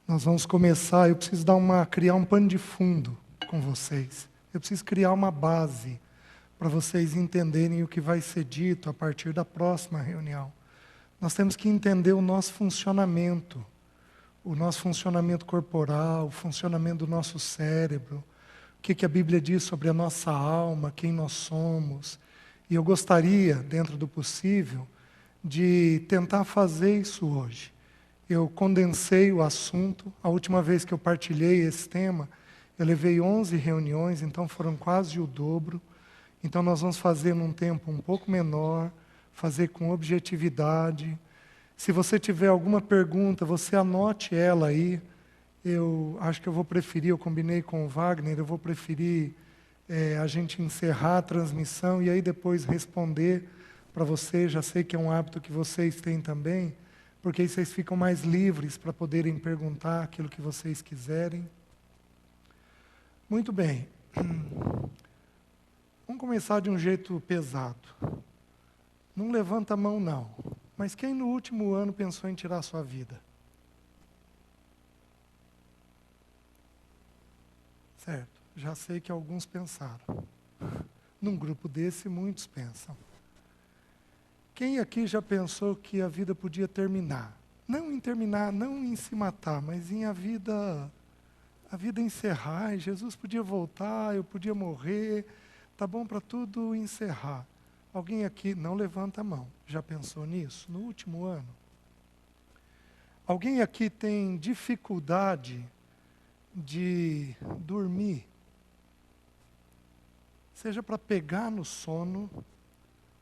Nós vamos começar, eu preciso criar um pano de fundo com vocês. Eu preciso criar uma base para vocês entenderem o que vai ser dito a partir da próxima reunião. Nós temos que entender o nosso funcionamento corporal, o funcionamento do nosso cérebro, o que a Bíblia diz sobre a nossa alma, quem nós somos. E eu gostaria, dentro do possível, de tentar fazer isso hoje. Eu condensei o assunto. A última vez que eu partilhei esse tema, eu levei 11 reuniões, então foram quase o dobro. Então nós vamos fazer num tempo um pouco menor, fazer com objetividade. Se você tiver alguma pergunta, você anote ela aí. Eu acho que eu combinei com o Wagner, eu vou preferir a gente encerrar a transmissão e aí depois responder para você. Já sei que é um hábito que vocês têm também, porque aí vocês ficam mais livres para poderem perguntar aquilo que vocês quiserem. Muito bem. Vamos começar de um jeito pesado. Não levanta a mão, não. Mas quem no último ano pensou em tirar a sua vida? Certo, já sei que alguns pensaram. Num grupo desse, muitos pensam. Quem aqui já pensou que a vida podia terminar? Não em terminar, não em se matar, mas em a vida encerrar. E Jesus podia voltar, eu podia morrer, tá bom para tudo encerrar. Alguém aqui não levanta a mão, já pensou nisso no último ano? Alguém aqui tem dificuldade de dormir? Seja para pegar no sono,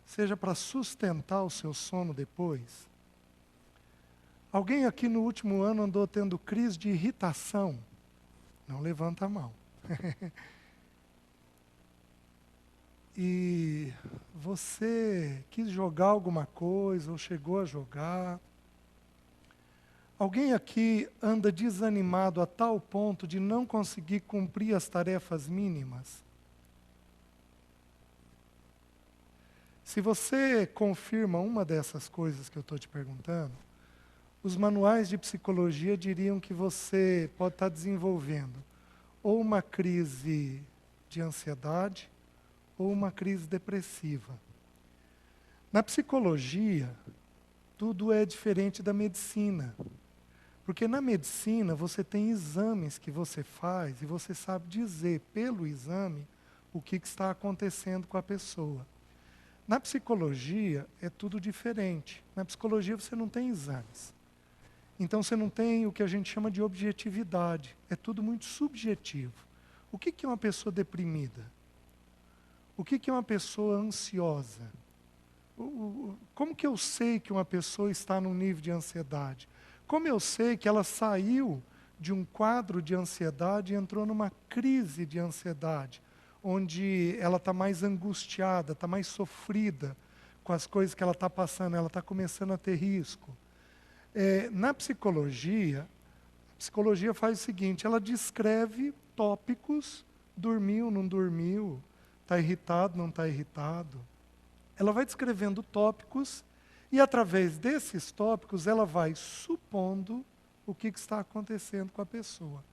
seja para sustentar o seu sono depois. Alguém aqui no último ano andou tendo crise de irritação? Não levanta a mão. E você quis jogar alguma coisa ou chegou a jogar? Alguém aqui anda desanimado a tal ponto de não conseguir cumprir as tarefas mínimas? Se você confirma uma dessas coisas que eu estou te perguntando, os manuais de psicologia diriam que você pode estar desenvolvendo ou uma crise de ansiedade ou uma crise depressiva. Na psicologia, tudo é diferente da medicina. Porque na medicina você tem exames que você faz e você sabe dizer pelo exame o que está acontecendo com a pessoa. Na psicologia é tudo diferente. Na psicologia você não tem exames. Então você não tem o que a gente chama de objetividade. É tudo muito subjetivo. O que é uma pessoa deprimida? O que é uma pessoa ansiosa? Como que eu sei que uma pessoa está num nível de ansiedade? Como eu sei que ela saiu de um quadro de ansiedade e entrou numa crise de ansiedade, onde ela está mais angustiada, está mais sofrida com as coisas que ela está passando, ela está começando a ter risco? Na psicologia, a psicologia faz o seguinte, ela descreve tópicos, dormiu, não dormiu, está irritado, não está irritado. Ela vai descrevendo tópicos e, através desses tópicos, ela vai supondo o que está acontecendo com a pessoa.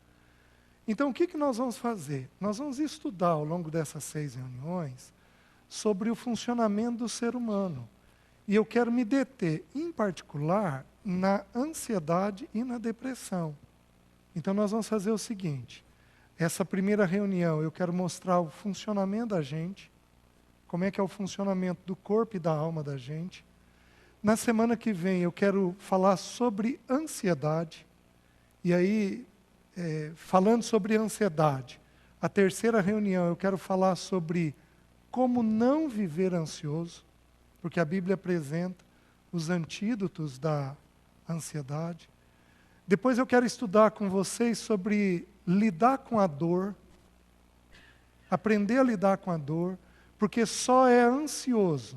Então, o que nós vamos fazer? Nós vamos estudar, ao longo dessas 6 reuniões, sobre o funcionamento do ser humano. E eu quero me deter, em particular, na ansiedade e na depressão. Então, nós vamos fazer o seguinte. Essa primeira reunião, eu quero mostrar o funcionamento da gente, como é que é o funcionamento do corpo e da alma da gente. Na semana que vem eu quero falar sobre ansiedade. E aí, falando sobre ansiedade, a terceira reunião eu quero falar sobre como não viver ansioso, porque a Bíblia apresenta os antídotos da ansiedade. Depois eu quero estudar com vocês sobre lidar com a dor, aprender a lidar com a dor, porque só é ansioso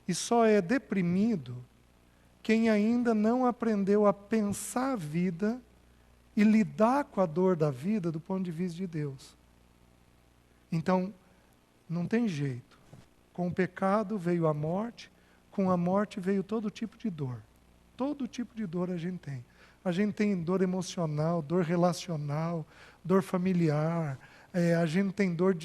e só é deprimido quem ainda não aprendeu a pensar a vida e lidar com a dor da vida do ponto de vista de Deus. Então, não tem jeito. Com o pecado veio a morte, com a morte veio todo tipo de dor. Todo tipo de dor a gente tem. A gente tem dor emocional, dor relacional, dor familiar, a gente tem dor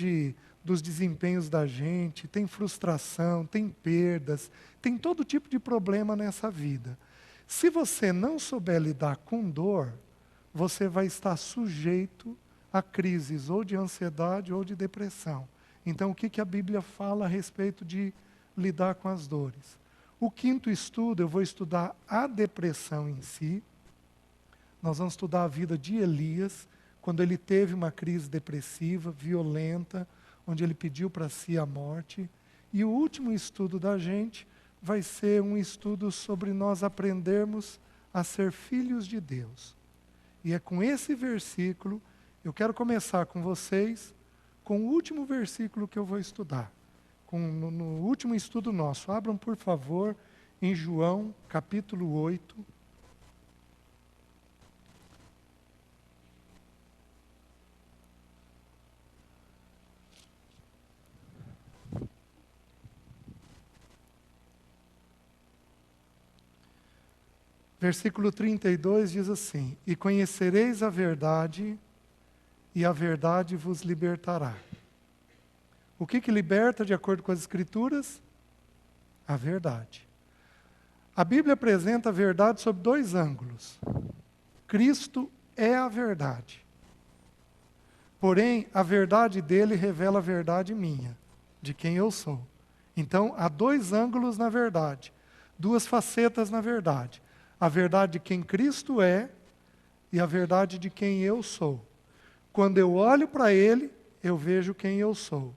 dos desempenhos da gente, tem frustração, tem perdas, tem todo tipo de problema nessa vida. Se você não souber lidar com dor, você vai estar sujeito a crises ou de ansiedade ou de depressão. Então, o que a Bíblia fala a respeito de lidar com as dores? O quinto estudo, eu vou estudar a depressão em si. Nós vamos estudar a vida de Elias, quando ele teve uma crise depressiva, violenta, onde ele pediu para si a morte. E o último estudo da gente vai ser um estudo sobre nós aprendermos a ser filhos de Deus. E é com esse versículo, eu quero começar com vocês, com o último versículo que eu vou estudar. No último estudo nosso. Abram, por favor, em João, capítulo 8. Versículo 32 diz assim: E conhecereis a verdade, e a verdade vos libertará. O que liberta, de acordo com as Escrituras? A verdade. A Bíblia apresenta a verdade sob dois ângulos. Cristo é a verdade. Porém, a verdade dele revela a verdade minha, de quem eu sou. Então, há dois ângulos na verdade, duas facetas na verdade. A verdade de quem Cristo é e a verdade de quem eu sou. Quando eu olho para ele, eu vejo quem eu sou.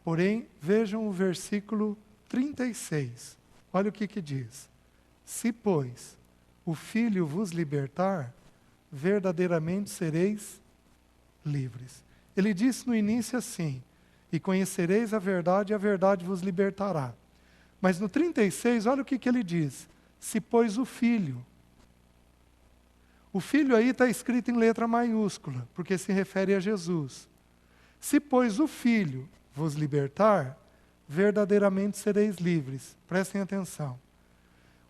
Porém, vejam o versículo 36. Olha o que diz. Se, pois, o Filho vos libertar, verdadeiramente sereis livres. Ele disse no início assim: e conhecereis a verdade vos libertará. Mas no 36, olha o que ele diz. Se, pois, o Filho. O Filho aí está escrito em letra maiúscula, porque se refere a Jesus. Se, pois, o Filho vos libertar, verdadeiramente sereis livres. Prestem atenção.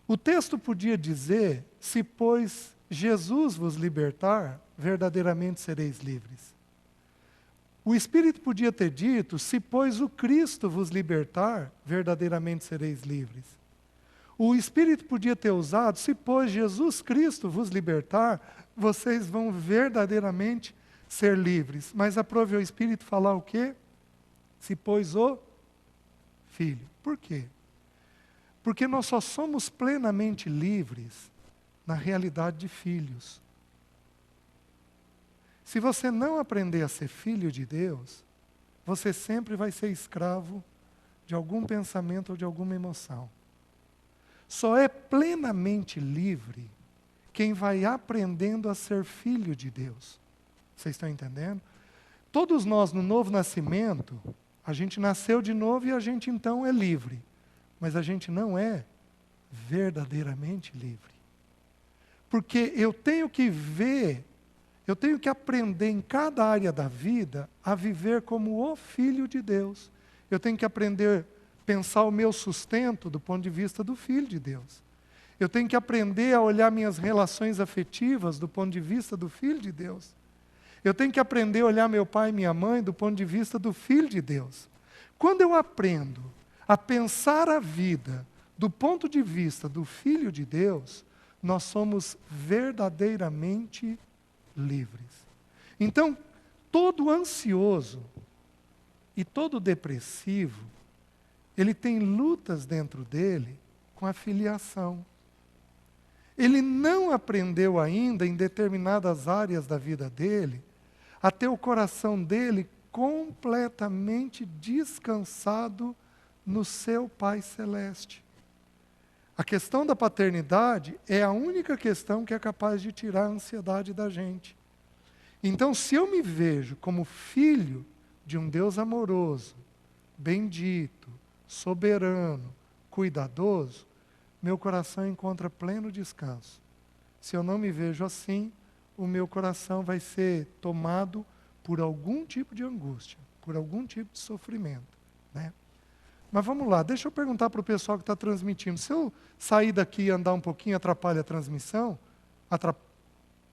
O texto podia dizer, se, pois, Jesus vos libertar, verdadeiramente sereis livres. O Espírito podia ter dito, se, pois, o Cristo vos libertar, verdadeiramente sereis livres. O Espírito podia ter usado, se, pois, Jesus Cristo vos libertar, vocês vão verdadeiramente ser livres. Mas aprove o Espírito falar o quê? Se, pois, o Filho. Por quê? Porque nós só somos plenamente livres na realidade de filhos. Se você não aprender a ser filho de Deus, você sempre vai ser escravo de algum pensamento ou de alguma emoção. Só é plenamente livre quem vai aprendendo a ser filho de Deus. Vocês estão entendendo? Todos nós, no novo nascimento, a gente nasceu de novo e a gente então é livre. Mas a gente não é verdadeiramente livre. Porque eu tenho que ver, eu tenho que aprender em cada área da vida a viver como o Filho de Deus. Eu tenho que aprender a pensar o meu sustento do ponto de vista do Filho de Deus. Eu tenho que aprender a olhar minhas relações afetivas do ponto de vista do Filho de Deus. Eu tenho que aprender a olhar meu pai e minha mãe do ponto de vista do Filho de Deus. Quando eu aprendo a pensar a vida do ponto de vista do Filho de Deus, nós somos verdadeiramente livres. Então, todo ansioso e todo depressivo, ele tem lutas dentro dele com a filiação. Ele não aprendeu ainda, em determinadas áreas da vida dele, a ter o coração dele completamente descansado no seu Pai Celeste. A questão da paternidade é a única questão que é capaz de tirar a ansiedade da gente. Então, se eu me vejo como filho de um Deus amoroso, bendito, soberano, cuidadoso, meu coração encontra pleno descanso. Se eu não me vejo assim, o meu coração vai ser tomado por algum tipo de angústia, por algum tipo de sofrimento, né? Mas vamos lá, deixa eu perguntar para o pessoal que está transmitindo. Se eu sair daqui e andar um pouquinho, atrapalha a transmissão?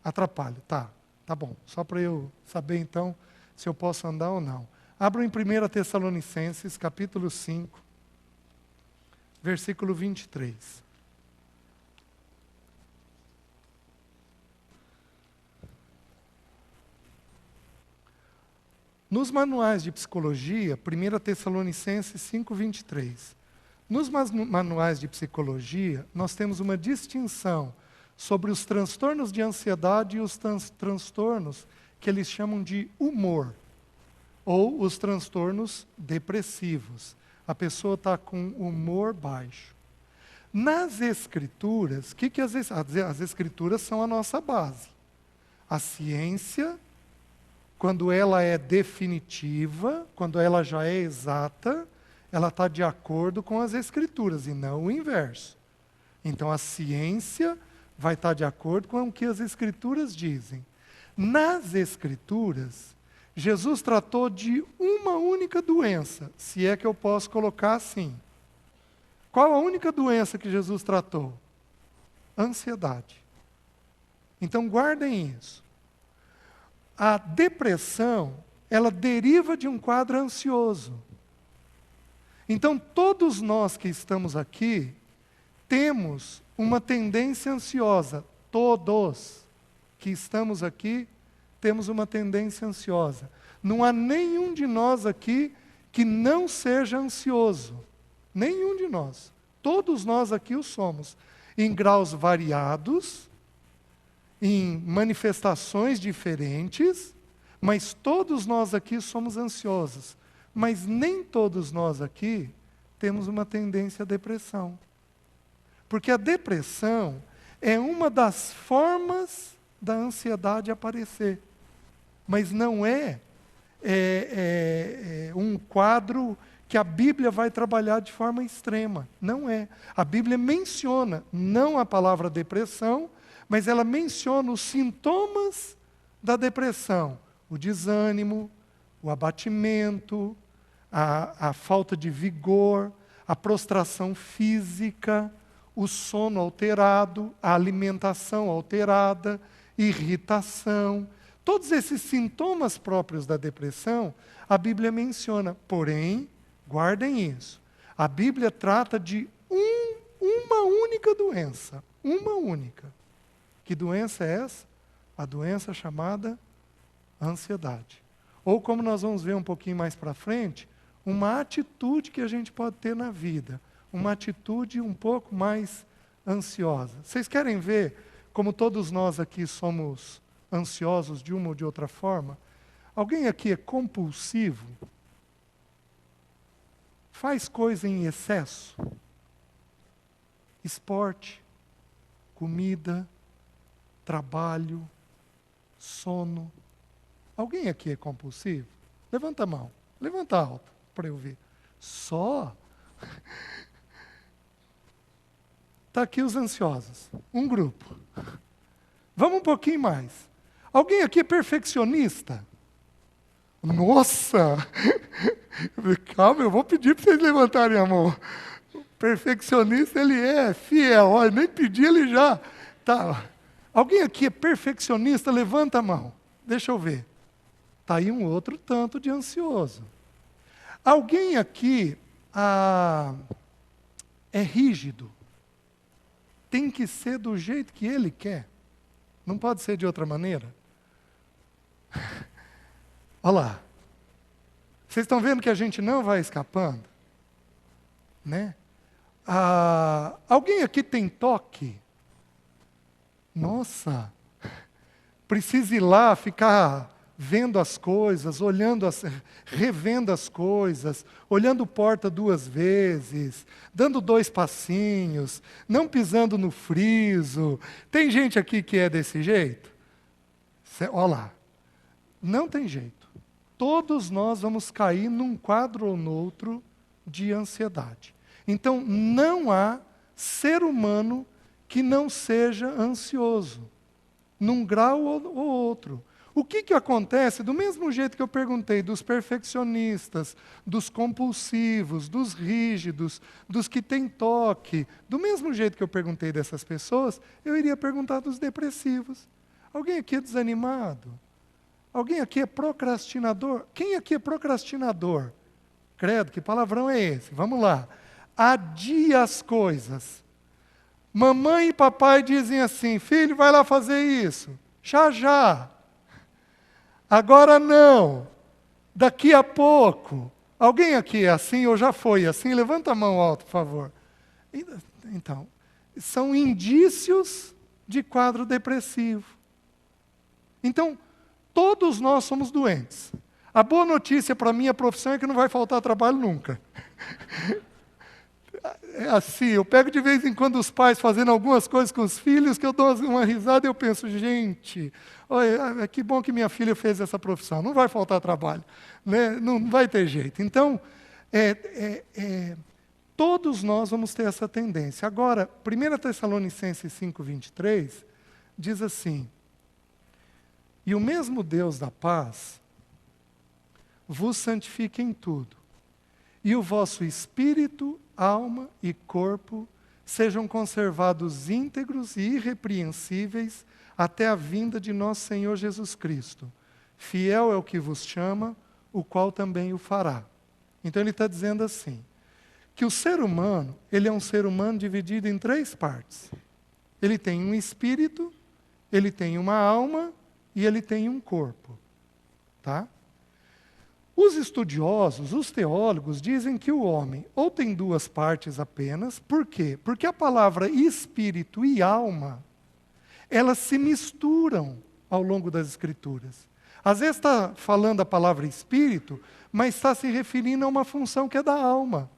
Atrapalha, tá bom. Só para eu saber então se eu posso andar ou não. Abram em 1 Tessalonicenses, capítulo 5, versículo 23. Nos manuais de psicologia, 1 Tessalonicenses 5, 23. Nos manuais de psicologia, nós temos uma distinção sobre os transtornos de ansiedade e os transtornos que eles chamam de humor, ou os transtornos depressivos. A pessoa está com humor baixo. Nas Escrituras, que as Escrituras são a nossa base. A ciência, quando ela é definitiva, quando ela já é exata, ela está de acordo com as Escrituras, e não o inverso. Então, a ciência vai estar de acordo com o que as Escrituras dizem. Nas Escrituras, Jesus tratou de uma única doença, se é que eu posso colocar assim. Qual a única doença que Jesus tratou? Ansiedade. Então, guardem isso. A depressão, ela deriva de um quadro ansioso. Então, todos nós que estamos aqui, temos uma tendência ansiosa. Todos que estamos aqui, temos uma tendência ansiosa. Não há nenhum de nós aqui que não seja ansioso. Nenhum de nós. Todos nós aqui o somos. Em graus variados, em manifestações diferentes, mas todos nós aqui somos ansiosos. Mas nem todos nós aqui temos uma tendência à depressão. Porque a depressão é uma das formas da ansiedade aparecer. Mas não é um quadro que a Bíblia vai trabalhar de forma extrema. Não é. A Bíblia menciona, não a palavra depressão, mas ela menciona os sintomas da depressão. O desânimo, o abatimento, a falta de vigor, a prostração física, o sono alterado, a alimentação alterada, irritação. Todos esses sintomas próprios da depressão, a Bíblia menciona. Porém, guardem isso. A Bíblia trata de uma única doença. Uma única. Que doença é essa? A doença chamada ansiedade. Ou como nós vamos ver um pouquinho mais para frente, uma atitude que a gente pode ter na vida. Uma atitude um pouco mais ansiosa. Vocês querem ver como todos nós aqui somos ansiosos de uma ou de outra forma? Alguém aqui é compulsivo? Faz coisa em excesso? Esporte, comida, trabalho, sono. Alguém aqui é compulsivo? Levanta a mão. Levanta alto para eu ver. Só? Está aqui os ansiosos. Um grupo. Vamos um pouquinho mais. Alguém aqui é perfeccionista? Nossa! Calma, eu vou pedir para vocês levantarem a mão. O perfeccionista, ele é fiel. Olha, nem pedi, ele já... Tá. Alguém aqui é perfeccionista? Levanta a mão. Deixa eu ver. Está aí um outro tanto de ansioso. Alguém aqui é rígido? Tem que ser do jeito que ele quer. Não pode ser de outra maneira? Olha lá. Vocês estão vendo que a gente não vai escapando? Né? Alguém aqui tem toque? Nossa! Precisa ir lá, ficar vendo as coisas, revendo as coisas, olhando porta 2 vezes, dando 2 passinhos, não pisando no friso. Tem gente aqui que é desse jeito? Olha lá. Não tem jeito. Todos nós vamos cair num quadro ou noutro de ansiedade. Então, não há ser humano que não seja ansioso, num grau ou outro. O que acontece? Do mesmo jeito que eu perguntei dos perfeccionistas, dos compulsivos, dos rígidos, dos que têm toque, do mesmo jeito que eu perguntei dessas pessoas, eu iria perguntar dos depressivos. Alguém aqui é desanimado? Alguém aqui é procrastinador? Quem aqui é procrastinador? Credo, que palavrão é esse? Vamos lá. Adia as coisas. Mamãe e papai dizem assim, filho, vai lá fazer isso. Já, já. Agora não. Daqui a pouco. Alguém aqui é assim ou já foi assim? Levanta a mão alto, por favor. Então, são indícios de quadro depressivo. Então, todos nós somos doentes. A boa notícia para a minha profissão é que não vai faltar trabalho nunca. É assim, eu pego de vez em quando os pais fazendo algumas coisas com os filhos, que eu dou uma risada e eu penso, gente, olha, que bom que minha filha fez essa profissão, não vai faltar trabalho, né? Não vai ter jeito. Então, todos nós vamos ter essa tendência. Agora, 1 Tessalonicenses 5:23, diz assim, e o mesmo Deus da paz vos santifique em tudo, e o vosso espírito, alma e corpo sejam conservados íntegros e irrepreensíveis até a vinda de nosso Senhor Jesus Cristo. Fiel é o que vos chama, o qual também o fará. Então ele está dizendo assim, que o ser humano, ele é um ser humano dividido em 3 partes. Ele tem um espírito, ele tem uma alma e ele tem um corpo. Tá? Os estudiosos, os teólogos, dizem que o homem ou tem 2 partes apenas. Por quê? Porque a palavra espírito e alma, elas se misturam ao longo das Escrituras. Às vezes está falando a palavra espírito, mas está se referindo a uma função que é da alma.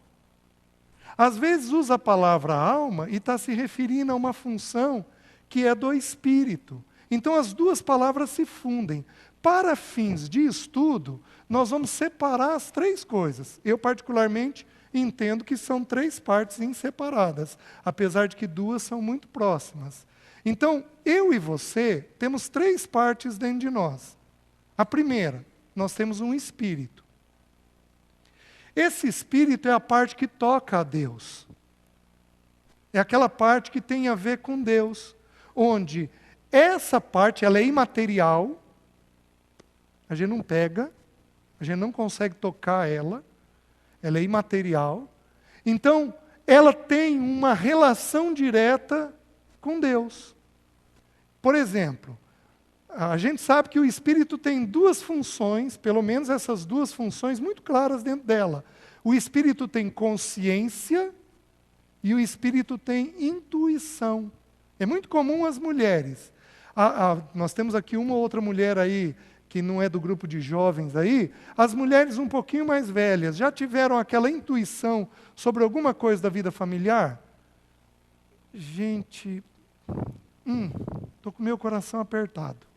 Às vezes usa a palavra alma e está se referindo a uma função que é do espírito. Então as 2 palavras se fundem. Para fins de estudo, nós vamos separar as 3 coisas. Eu, particularmente, entendo que são 3 partes inseparadas, apesar de que 2 são muito próximas. Então, eu e você temos 3 partes dentro de nós. A primeira, nós temos um espírito. Esse espírito é a parte que toca a Deus. É aquela parte que tem a ver com Deus, onde essa parte ela é imaterial, a gente não pega, a gente não consegue tocar ela é imaterial. Então, ela tem uma relação direta com Deus. Por exemplo, a gente sabe que o Espírito tem 2 funções, pelo menos essas 2 funções muito claras dentro dela. O Espírito tem consciência e o Espírito tem intuição. É muito comum as mulheres. Nós temos aqui uma ou outra mulher aí, que não é do grupo de jovens aí, as mulheres um pouquinho mais velhas, já tiveram aquela intuição sobre alguma coisa da vida familiar? Gente, estou com o meu coração apertado.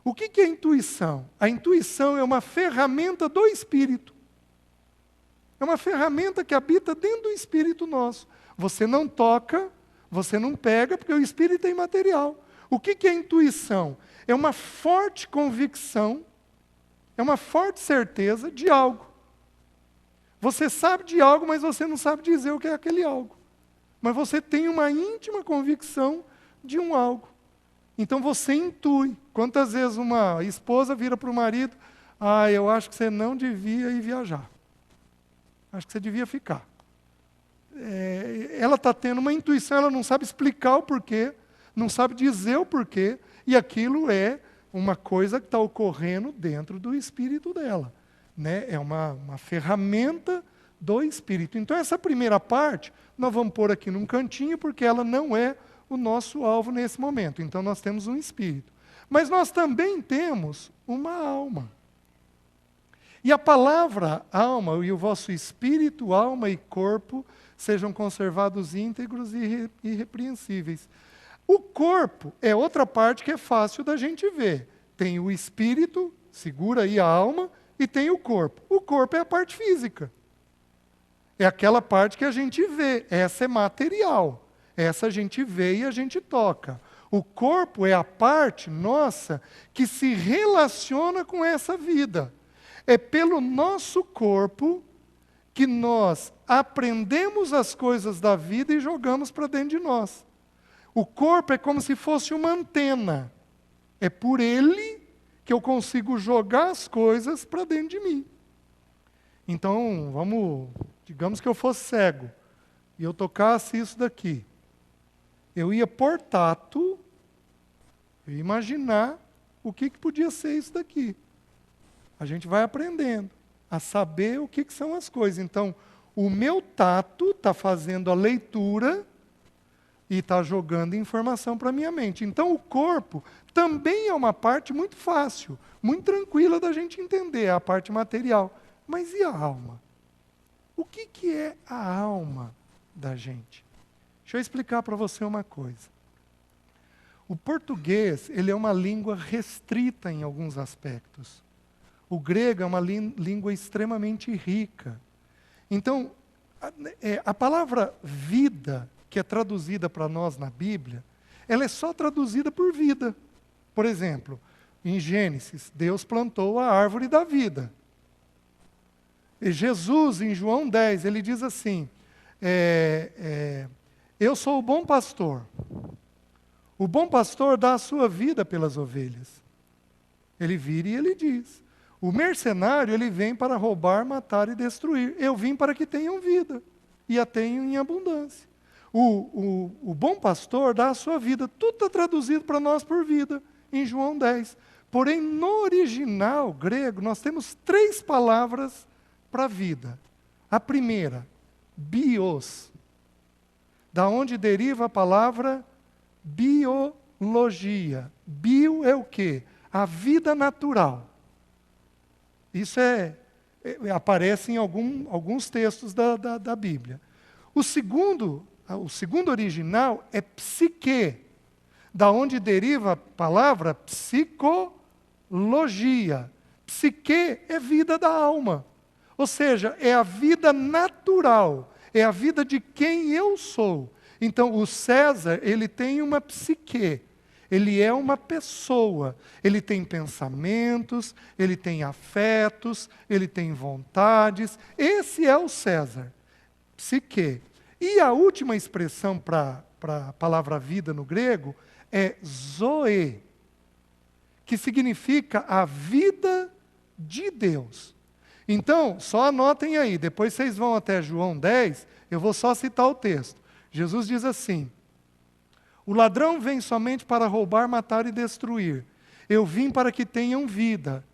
O que é intuição? A intuição é uma ferramenta do Espírito. É uma ferramenta que habita dentro do Espírito nosso. Você não toca, você não pega, porque o Espírito é imaterial. O que é intuição? É uma forte convicção, é uma forte certeza de algo. Você sabe de algo, mas você não sabe dizer o que é aquele algo. Mas você tem uma íntima convicção de um algo. Então você intui. Quantas vezes uma esposa vira para o marido, eu acho que você não devia ir viajar. Acho que você devia ficar. Ela está tendo uma intuição, ela não sabe explicar o porquê, não sabe dizer o porquê, e aquilo é uma coisa que está ocorrendo dentro do espírito dela. Né? É uma ferramenta do espírito. Então essa primeira parte, nós vamos pôr aqui num cantinho, porque ela não é o nosso alvo nesse momento. Então nós temos um espírito. Mas nós também temos uma alma. E a palavra alma, e o vosso espírito, alma e corpo, sejam conservados íntegros e irrepreensíveis. O corpo é outra parte que é fácil da gente ver. Tem o espírito, segura aí a alma, e tem o corpo. O corpo é a parte física. É aquela parte que a gente vê. Essa é material. Essa a gente vê e a gente toca. O corpo é a parte nossa que se relaciona com essa vida. É pelo nosso corpo que nós aprendemos as coisas da vida e jogamos para dentro de nós. O corpo é como se fosse uma antena. É por ele que eu consigo jogar as coisas para dentro de mim. Então, digamos que eu fosse cego e eu tocasse isso daqui. Eu ia por tato, eu ia imaginar o que podia ser isso daqui. A gente vai aprendendo a saber o que são as coisas. Então, o meu tato está fazendo a leitura e está jogando informação para a minha mente. Então, o corpo também é uma parte muito fácil, muito tranquila da gente entender, é a parte material. Mas e a alma? O que é a alma da gente? Deixa eu explicar para você uma coisa. O português, ele é uma língua restrita em alguns aspectos. O grego é uma língua extremamente rica. Então, a palavra vida, que é traduzida para nós na Bíblia, ela é só traduzida por vida. Por exemplo, em Gênesis, Deus plantou a árvore da vida. E Jesus, em João 10, ele diz assim, eu sou o bom pastor. O bom pastor dá a sua vida pelas ovelhas. Ele vira e ele diz. O mercenário, ele vem para roubar, matar e destruir. Eu vim para que tenham vida, e a tenham em abundância. O bom pastor dá a sua vida. Tudo está traduzido para nós por vida, em João 10. Porém, no original grego, nós temos 3 palavras para vida. A primeira, bios, da onde deriva a palavra biologia. Bio é o quê? A vida natural. Isso aparece em alguns textos da Bíblia. O segundo original é psique, da onde deriva a palavra psicologia. Psique é vida da alma. Ou seja, é a vida natural, é a vida de quem eu sou. Então, o César, ele tem uma psique. Ele é uma pessoa, ele tem pensamentos, ele tem afetos, ele tem vontades. Esse é o César, psique. E a última expressão para a palavra vida no grego é zoe, que significa a vida de Deus. Então, só anotem aí, depois vocês vão até João 10, eu vou só citar o texto. Jesus diz assim, o ladrão vem somente para roubar, matar e destruir. Eu vim para que tenham vida,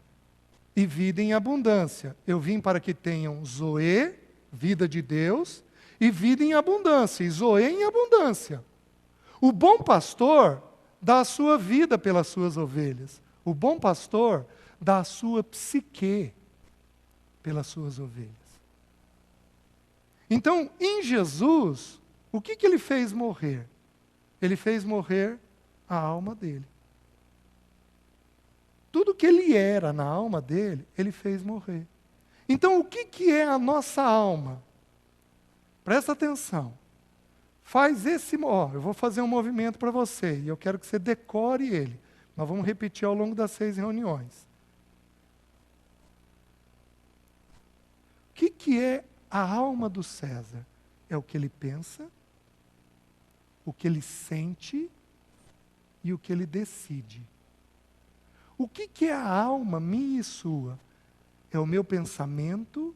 e vida em abundância. Eu vim para que tenham zoe, vida de Deus, e vida em abundância, e zoe em abundância. O bom pastor dá a sua vida pelas suas ovelhas. O bom pastor dá a sua psique pelas suas ovelhas. Então, em Jesus, o que ele fez morrer? Ele fez morrer a alma dele. Tudo que ele era na alma dele, ele fez morrer. Então, o que é a nossa alma? Presta atenção. Eu vou fazer um movimento para você, e eu quero que você decore ele. Nós vamos repetir ao longo das 6 reuniões. O que é a alma do César? É o que ele pensa, o que ele sente e o que ele decide. O que é a alma minha e sua? É o meu pensamento,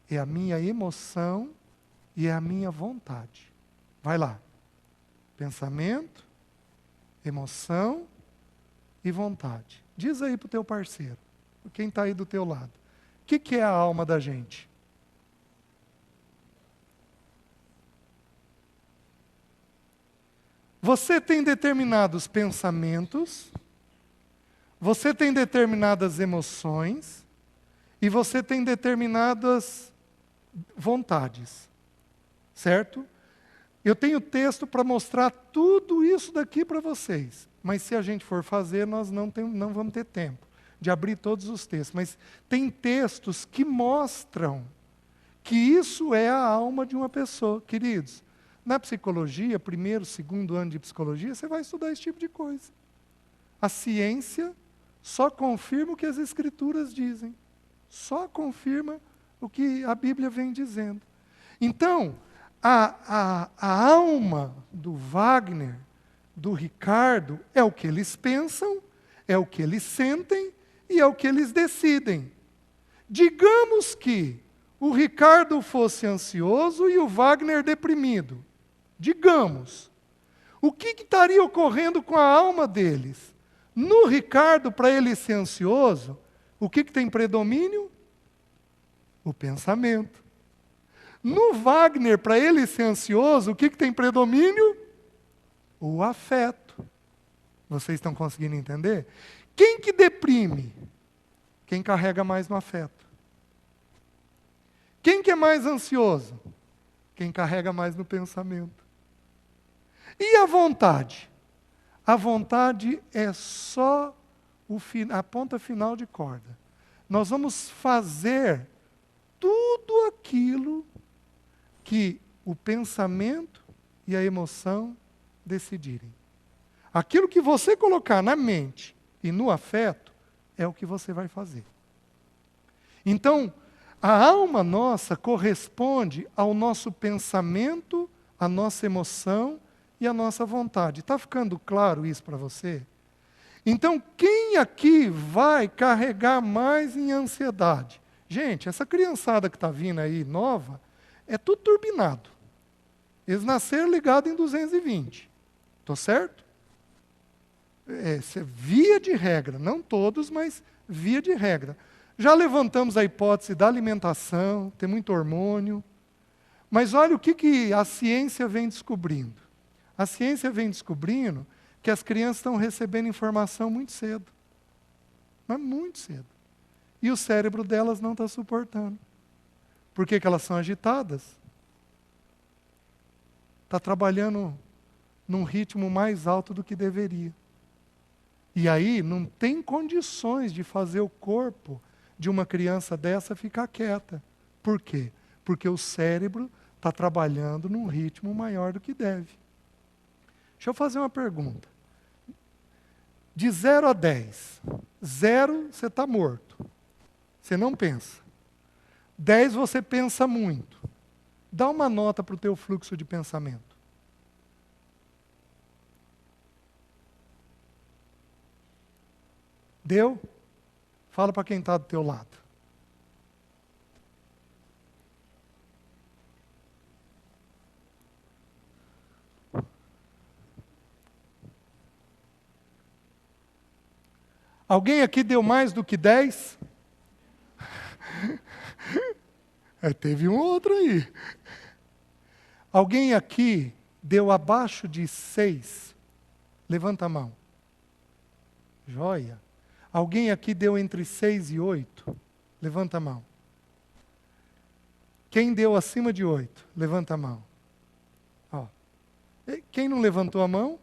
é a minha emoção e é a minha vontade. Vai lá. Pensamento, emoção e vontade. Diz aí para o teu parceiro, quem está aí do teu lado. O que é a alma da gente? Você tem determinados pensamentos, você tem determinadas emoções e você tem determinadas vontades, certo? Eu tenho texto para mostrar tudo isso daqui para vocês, mas se a gente for fazer, nós não vamos ter tempo de abrir todos os textos. Mas tem textos que mostram que isso é a alma de uma pessoa, queridos. Na psicologia, primeiro, segundo ano de psicologia, você vai estudar esse tipo de coisa. A ciência só confirma o que as escrituras dizem. Só confirma o que a Bíblia vem dizendo. Então, a alma do Wagner, do Ricardo, é o que eles pensam, É o que eles sentem e é o que eles decidem. Digamos que o Ricardo fosse ansioso e o Wagner deprimido. Digamos. O que estaria ocorrendo com a alma deles? No Ricardo, para ele ser ansioso, o que tem predomínio? O pensamento. No Wagner, para ele ser ansioso, o que tem predomínio? O afeto. Vocês estão conseguindo entender? Quem que deprime? Quem carrega mais no afeto. Quem que é mais ansioso? Quem carrega mais no pensamento. E a vontade? A vontade é só a ponta final de corda. Nós vamos fazer tudo aquilo que o pensamento e a emoção decidirem. Aquilo que você colocar na mente e no afeto é o que você vai fazer. Então, a alma nossa corresponde ao nosso pensamento, à nossa emoção e à nossa vontade. Está ficando claro isso para você? Então, quem aqui vai carregar mais em ansiedade? Gente, essa criançada que está vindo aí, nova, é tudo turbinado. Eles nasceram ligados em 220. Estou certo? Via de regra, não todos, mas via de regra. Já levantamos a hipótese da alimentação, tem muito hormônio. Mas olha o que a ciência vem descobrindo. A ciência vem descobrindo que as crianças estão recebendo informação muito cedo. Mas muito cedo. E o cérebro delas não está suportando. Por que elas são agitadas? Está trabalhando num ritmo mais alto do que deveria. E aí não tem condições de fazer o corpo de uma criança dessa ficar quieta. Por quê? Porque o cérebro está trabalhando num ritmo maior do que deve. Deixa eu fazer uma pergunta. De 0 a 10. 0, você está morto. Você não pensa. 10, você pensa muito. Dá uma nota para o teu fluxo de pensamento. Deu? Fala para quem está do teu lado. Alguém aqui deu mais do que 10? Teve um outro aí. Alguém aqui deu abaixo de 6? Levanta a mão. Joia. Alguém aqui deu entre 6 e 8? Levanta a mão. Quem deu acima de 8? Levanta a mão. Ó. Quem não levantou a mão?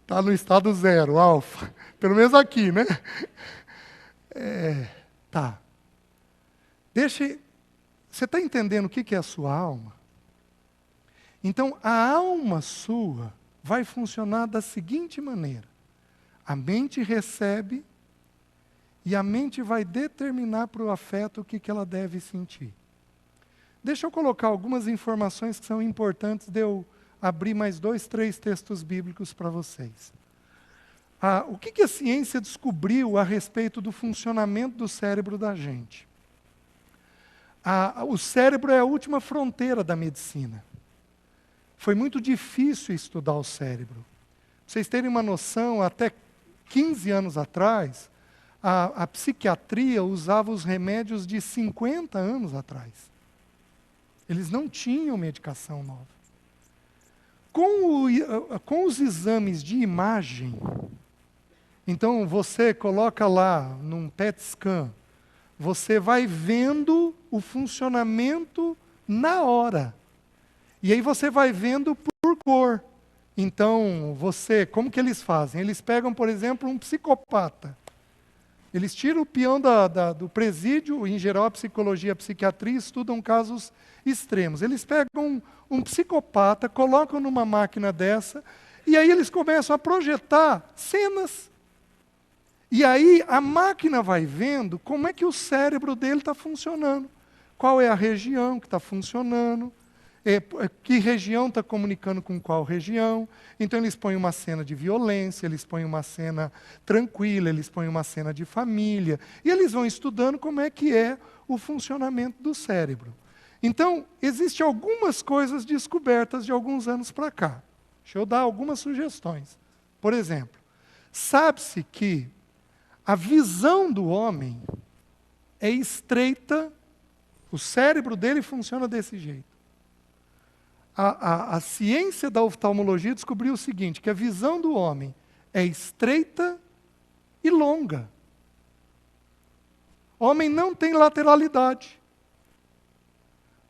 Está no estado 0, alfa. Pelo menos aqui, né? Tá. Você está entendendo o que é a sua alma? Então, a alma sua vai funcionar da seguinte maneira. A mente recebe e a mente vai determinar para o afeto o que ela deve sentir. Deixa eu colocar algumas informações que são importantes de eu abrir mais 2, 3 textos bíblicos para vocês. O que a ciência descobriu a respeito do funcionamento do cérebro da gente? O cérebro é a última fronteira da medicina. Foi muito difícil estudar o cérebro. Pra vocês terem uma noção, até 15 anos atrás, a psiquiatria usava os remédios de 50 anos atrás. Eles não tinham medicação nova. Com os exames de imagem, então você coloca lá num PET scan, você vai vendo o funcionamento na hora. E aí você vai vendo por cor. Então, como que eles fazem? Eles pegam, por exemplo, um psicopata. Eles tiram o peão do presídio, em geral a psicologia e a psiquiatria estudam casos extremos. Eles pegam um psicopata, colocam numa máquina dessa, e aí eles começam a projetar cenas. E aí a máquina vai vendo como é que o cérebro dele está funcionando. Qual é a região que está funcionando. que região está comunicando com qual região. Então eles põem uma cena de violência, eles põem uma cena tranquila, eles põem uma cena de família, e eles vão estudando como é que é o funcionamento do cérebro. Então, existem algumas coisas descobertas de alguns anos para cá. Deixa eu dar algumas sugestões. Por exemplo, sabe-se que a visão do homem é estreita, o cérebro dele funciona desse jeito. A ciência da oftalmologia descobriu o seguinte, que a visão do homem é estreita e longa. O homem não tem lateralidade.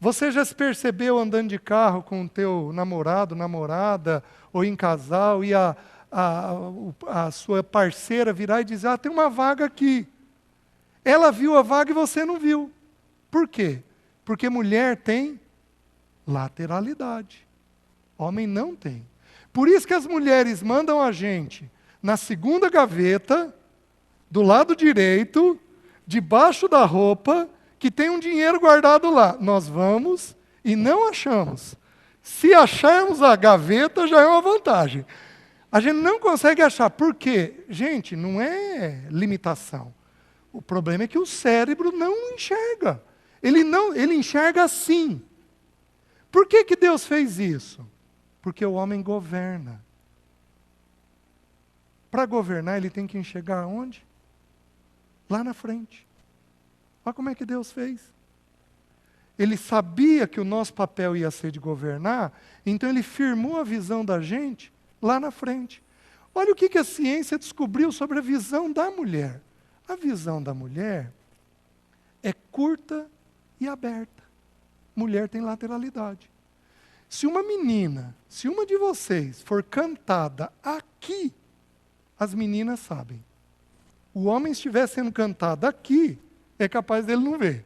Você já se percebeu andando de carro com o teu namorado, namorada, ou em casal, e a sua parceira virar e dizer, tem uma vaga aqui. Ela viu a vaga e você não viu. Por quê? Porque mulher tem lateralidade. Homem não tem. Por isso que as mulheres mandam a gente na segunda gaveta, do lado direito, debaixo da roupa, que tem um dinheiro guardado lá. Nós vamos e não achamos. Se acharmos a gaveta, já é uma vantagem. A gente não consegue achar. Por quê? Gente, não é limitação. O problema é que o cérebro não enxerga. Ele enxerga assim. Por que que Deus fez isso? Porque o homem governa. Para governar, ele tem que enxergar onde? Lá na frente. Olha como é que Deus fez. Ele sabia que o nosso papel ia ser de governar, então ele firmou a visão da gente lá na frente. Olha o que a ciência descobriu sobre a visão da mulher. A visão da mulher é curta e aberta. Mulher tem lateralidade. Se uma menina, se uma de vocês for cantada aqui, as meninas sabem. O homem estiver sendo cantado aqui, é capaz dele não ver,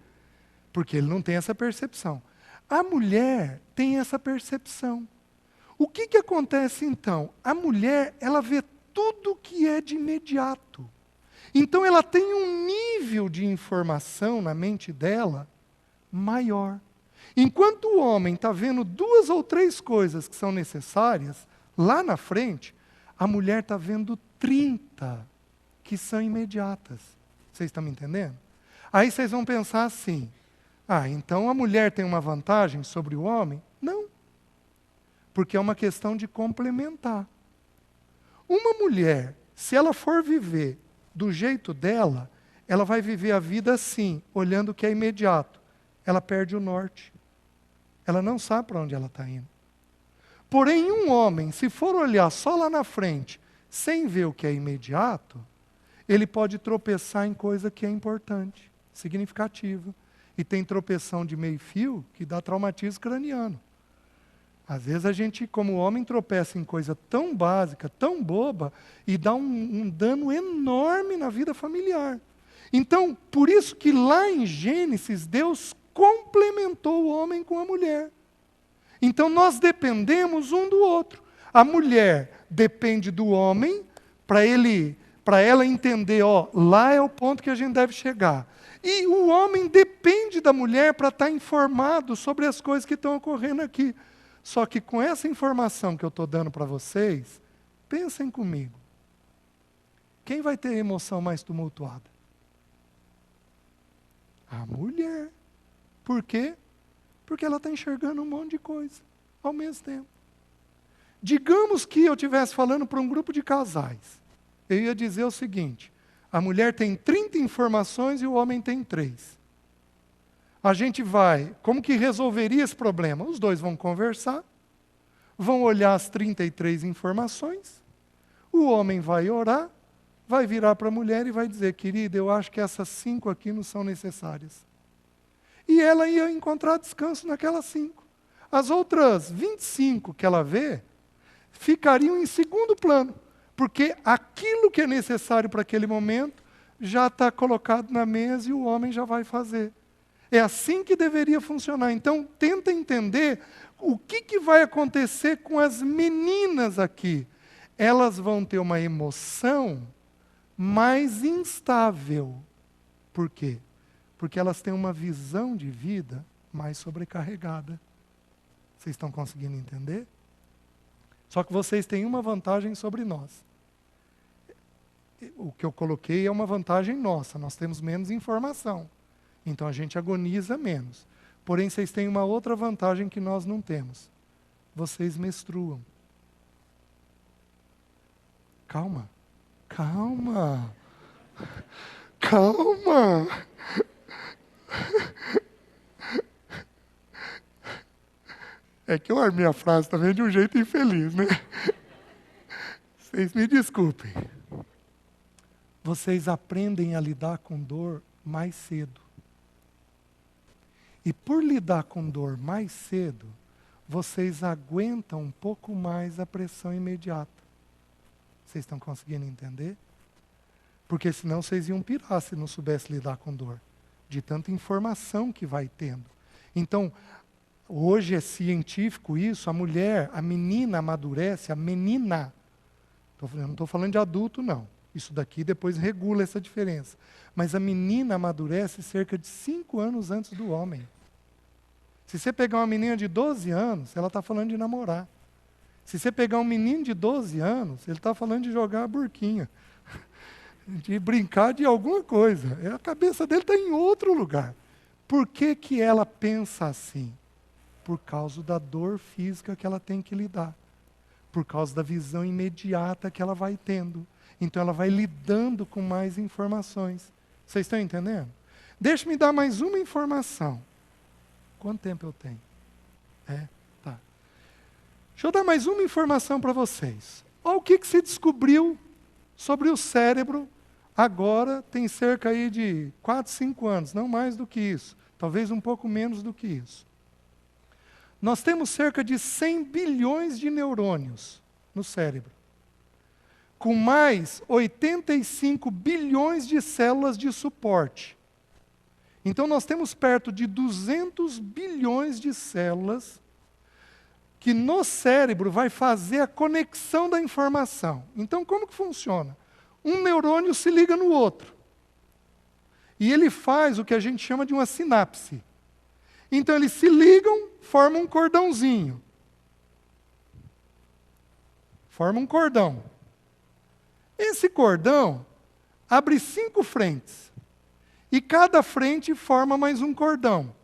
porque ele não tem essa percepção. A mulher tem essa percepção. O que acontece então? A mulher, ela vê tudo que é de imediato. Então ela tem um nível de informação na mente dela maior. Enquanto o homem está vendo 2 ou 3 coisas que são necessárias, lá na frente, a mulher está vendo 30 que são imediatas. Vocês estão me entendendo? Aí vocês vão pensar assim, então a mulher tem uma vantagem sobre o homem? Não. Porque é uma questão de complementar. Uma mulher, se ela for viver do jeito dela, ela vai viver a vida assim, olhando o que é imediato. Ela perde o norte. Ela não sabe para onde ela está indo. Porém, um homem, se for olhar só lá na frente, sem ver o que é imediato, ele pode tropeçar em coisa que é importante, significativa. E tem tropeção de meio fio que dá traumatismo craniano. Às vezes a gente, como homem, tropeça em coisa tão básica, tão boba, e dá um dano enorme na vida familiar. Então, por isso que lá em Gênesis, Deus complementou o homem com a mulher. Então nós dependemos um do outro. A mulher depende do homem para ela entender, lá é o ponto que a gente deve chegar. E o homem depende da mulher para estar informado sobre as coisas que estão ocorrendo aqui. Só que com essa informação que eu estou dando para vocês, pensem comigo. Quem vai ter a emoção mais tumultuada? A mulher. Por quê? Porque ela está enxergando um monte de coisa ao mesmo tempo. Digamos que eu estivesse falando para um grupo de casais. Eu ia dizer o seguinte, a mulher tem 30 informações e o homem tem 3. A gente vai, como que resolveria esse problema? Os dois vão conversar, vão olhar as 33 informações, o homem vai orar, vai virar para a mulher e vai dizer, querida, eu acho que essas 5 aqui não são necessárias. E ela ia encontrar descanso naquelas 5. As outras 25 que ela vê, ficariam em segundo plano, porque aquilo que é necessário para aquele momento já está colocado na mesa e o homem já vai fazer. É assim que deveria funcionar. Então, tenta entender o que vai acontecer com as meninas aqui. Elas vão ter uma emoção mais instável. Por quê? Porque elas têm uma visão de vida mais sobrecarregada. Vocês estão conseguindo entender? Só que vocês têm uma vantagem sobre nós. O que eu coloquei é uma vantagem nossa, nós temos menos informação. Então a gente agoniza menos. Porém, vocês têm uma outra vantagem que nós não temos. Vocês menstruam. Calma. Calma. Calma. É que eu armei a frase também de um jeito infeliz, né? Vocês me desculpem. Vocês aprendem a lidar com dor mais cedo. E por lidar com dor mais cedo, vocês aguentam um pouco mais a pressão imediata. Vocês estão conseguindo entender? Porque senão vocês iam pirar se não soubessem lidar com dor. De tanta informação que vai tendo. Então, hoje é científico isso, a mulher, a menina amadurece, a menina. Eu não estou falando de adulto, não. Isso daqui depois regula essa diferença. Mas a menina amadurece cerca de 5 anos antes do homem. Se você pegar uma menina de 12 anos, ela está falando de namorar. Se você pegar um menino de 12 anos, ele está falando de jogar a burquinha. De brincar de alguma coisa. A cabeça dele está em outro lugar. Por que que ela pensa assim? Por causa da dor física que ela tem que lidar. Por causa da visão imediata que ela vai tendo. Então ela vai lidando com mais informações. Vocês estão entendendo? Deixa-me dar mais uma informação. Quanto tempo eu tenho? Tá. Deixa eu dar mais uma informação para vocês. Olha o que se descobriu sobre o cérebro agora, tem cerca aí de 4, 5 anos, não mais do que isso. Talvez um pouco menos do que isso. Nós temos cerca de 100 bilhões de neurônios no cérebro. Com mais 85 bilhões de células de suporte. Então nós temos perto de 200 bilhões de células que no cérebro vai fazer a conexão da informação. Então como que funciona? Um neurônio se liga no outro. E ele faz o que a gente chama de uma sinapse. Então eles se ligam, formam um cordãozinho. Forma um cordão. Esse cordão abre 5 frentes. E cada frente forma mais um cordão.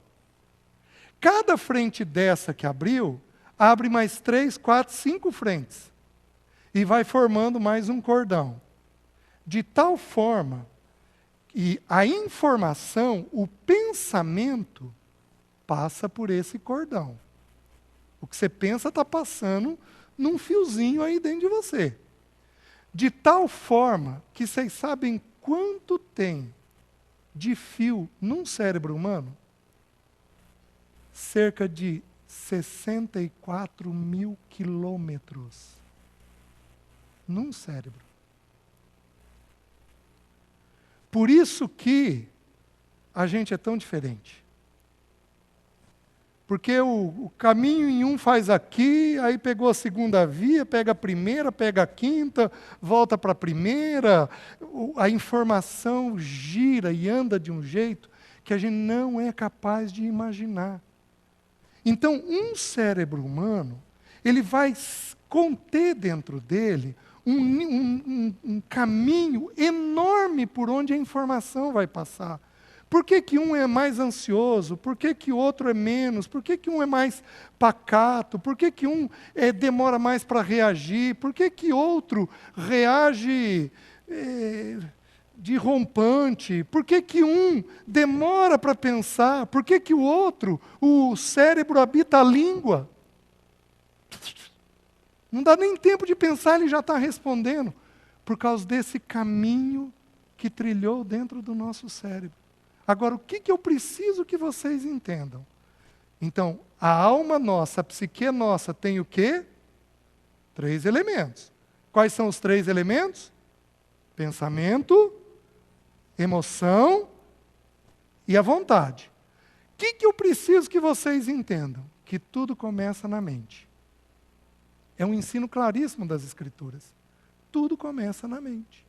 Cada frente dessa que abriu, abre mais 3, 4, 5 frentes. E vai formando mais um cordão. De tal forma que a informação, o pensamento, passa por esse cordão. O que você pensa está passando num fiozinho aí dentro de você. De tal forma que vocês sabem quanto tem de fio num cérebro humano? Cerca de 64 mil quilômetros. Num cérebro. Por isso que a gente é tão diferente. Porque o caminho em um faz aqui, aí pegou a segunda via, pega a primeira, pega a quinta, volta para a primeira. A informação gira e anda de um jeito que a gente não é capaz de imaginar. Então, um cérebro humano, ele vai conter dentro dele um caminho enorme por onde a informação vai passar. Por que que um é mais ansioso? Por que que o outro é menos? Por que que um é mais pacato? Por que que um demora mais para reagir? Por que que outro reage de rompante? Por que que um demora para pensar? Por que que o outro, o cérebro habita a língua? Não dá nem tempo de pensar, ele já está respondendo. Por causa desse caminho que trilhou dentro do nosso cérebro. Agora, o que eu preciso que vocês entendam? Então, a alma nossa, a psique nossa tem o quê? 3 elementos. Quais são os 3 elementos? Pensamento, emoção e a vontade. O que eu preciso que vocês entendam? Que tudo começa na mente. É um ensino claríssimo das Escrituras. Tudo começa na mente.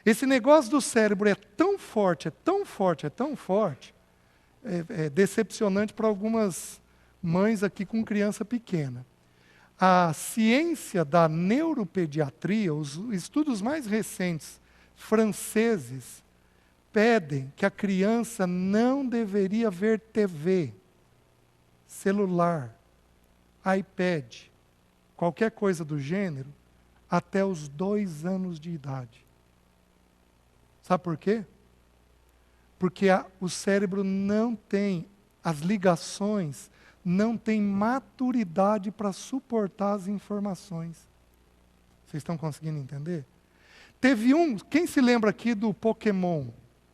Esse negócio do cérebro é tão forte, é tão forte, é tão forte, é decepcionante para algumas mães aqui com criança pequena. A ciência da neuropediatria, os estudos mais recentes franceses, pedem que a criança não deveria ver TV, celular, iPad, qualquer coisa do gênero, até os 2 anos de idade. Sabe por quê? Porque o cérebro não tem as ligações, não tem maturidade para suportar as informações. Vocês estão conseguindo entender? Teve quem se lembra aqui do Pokémon?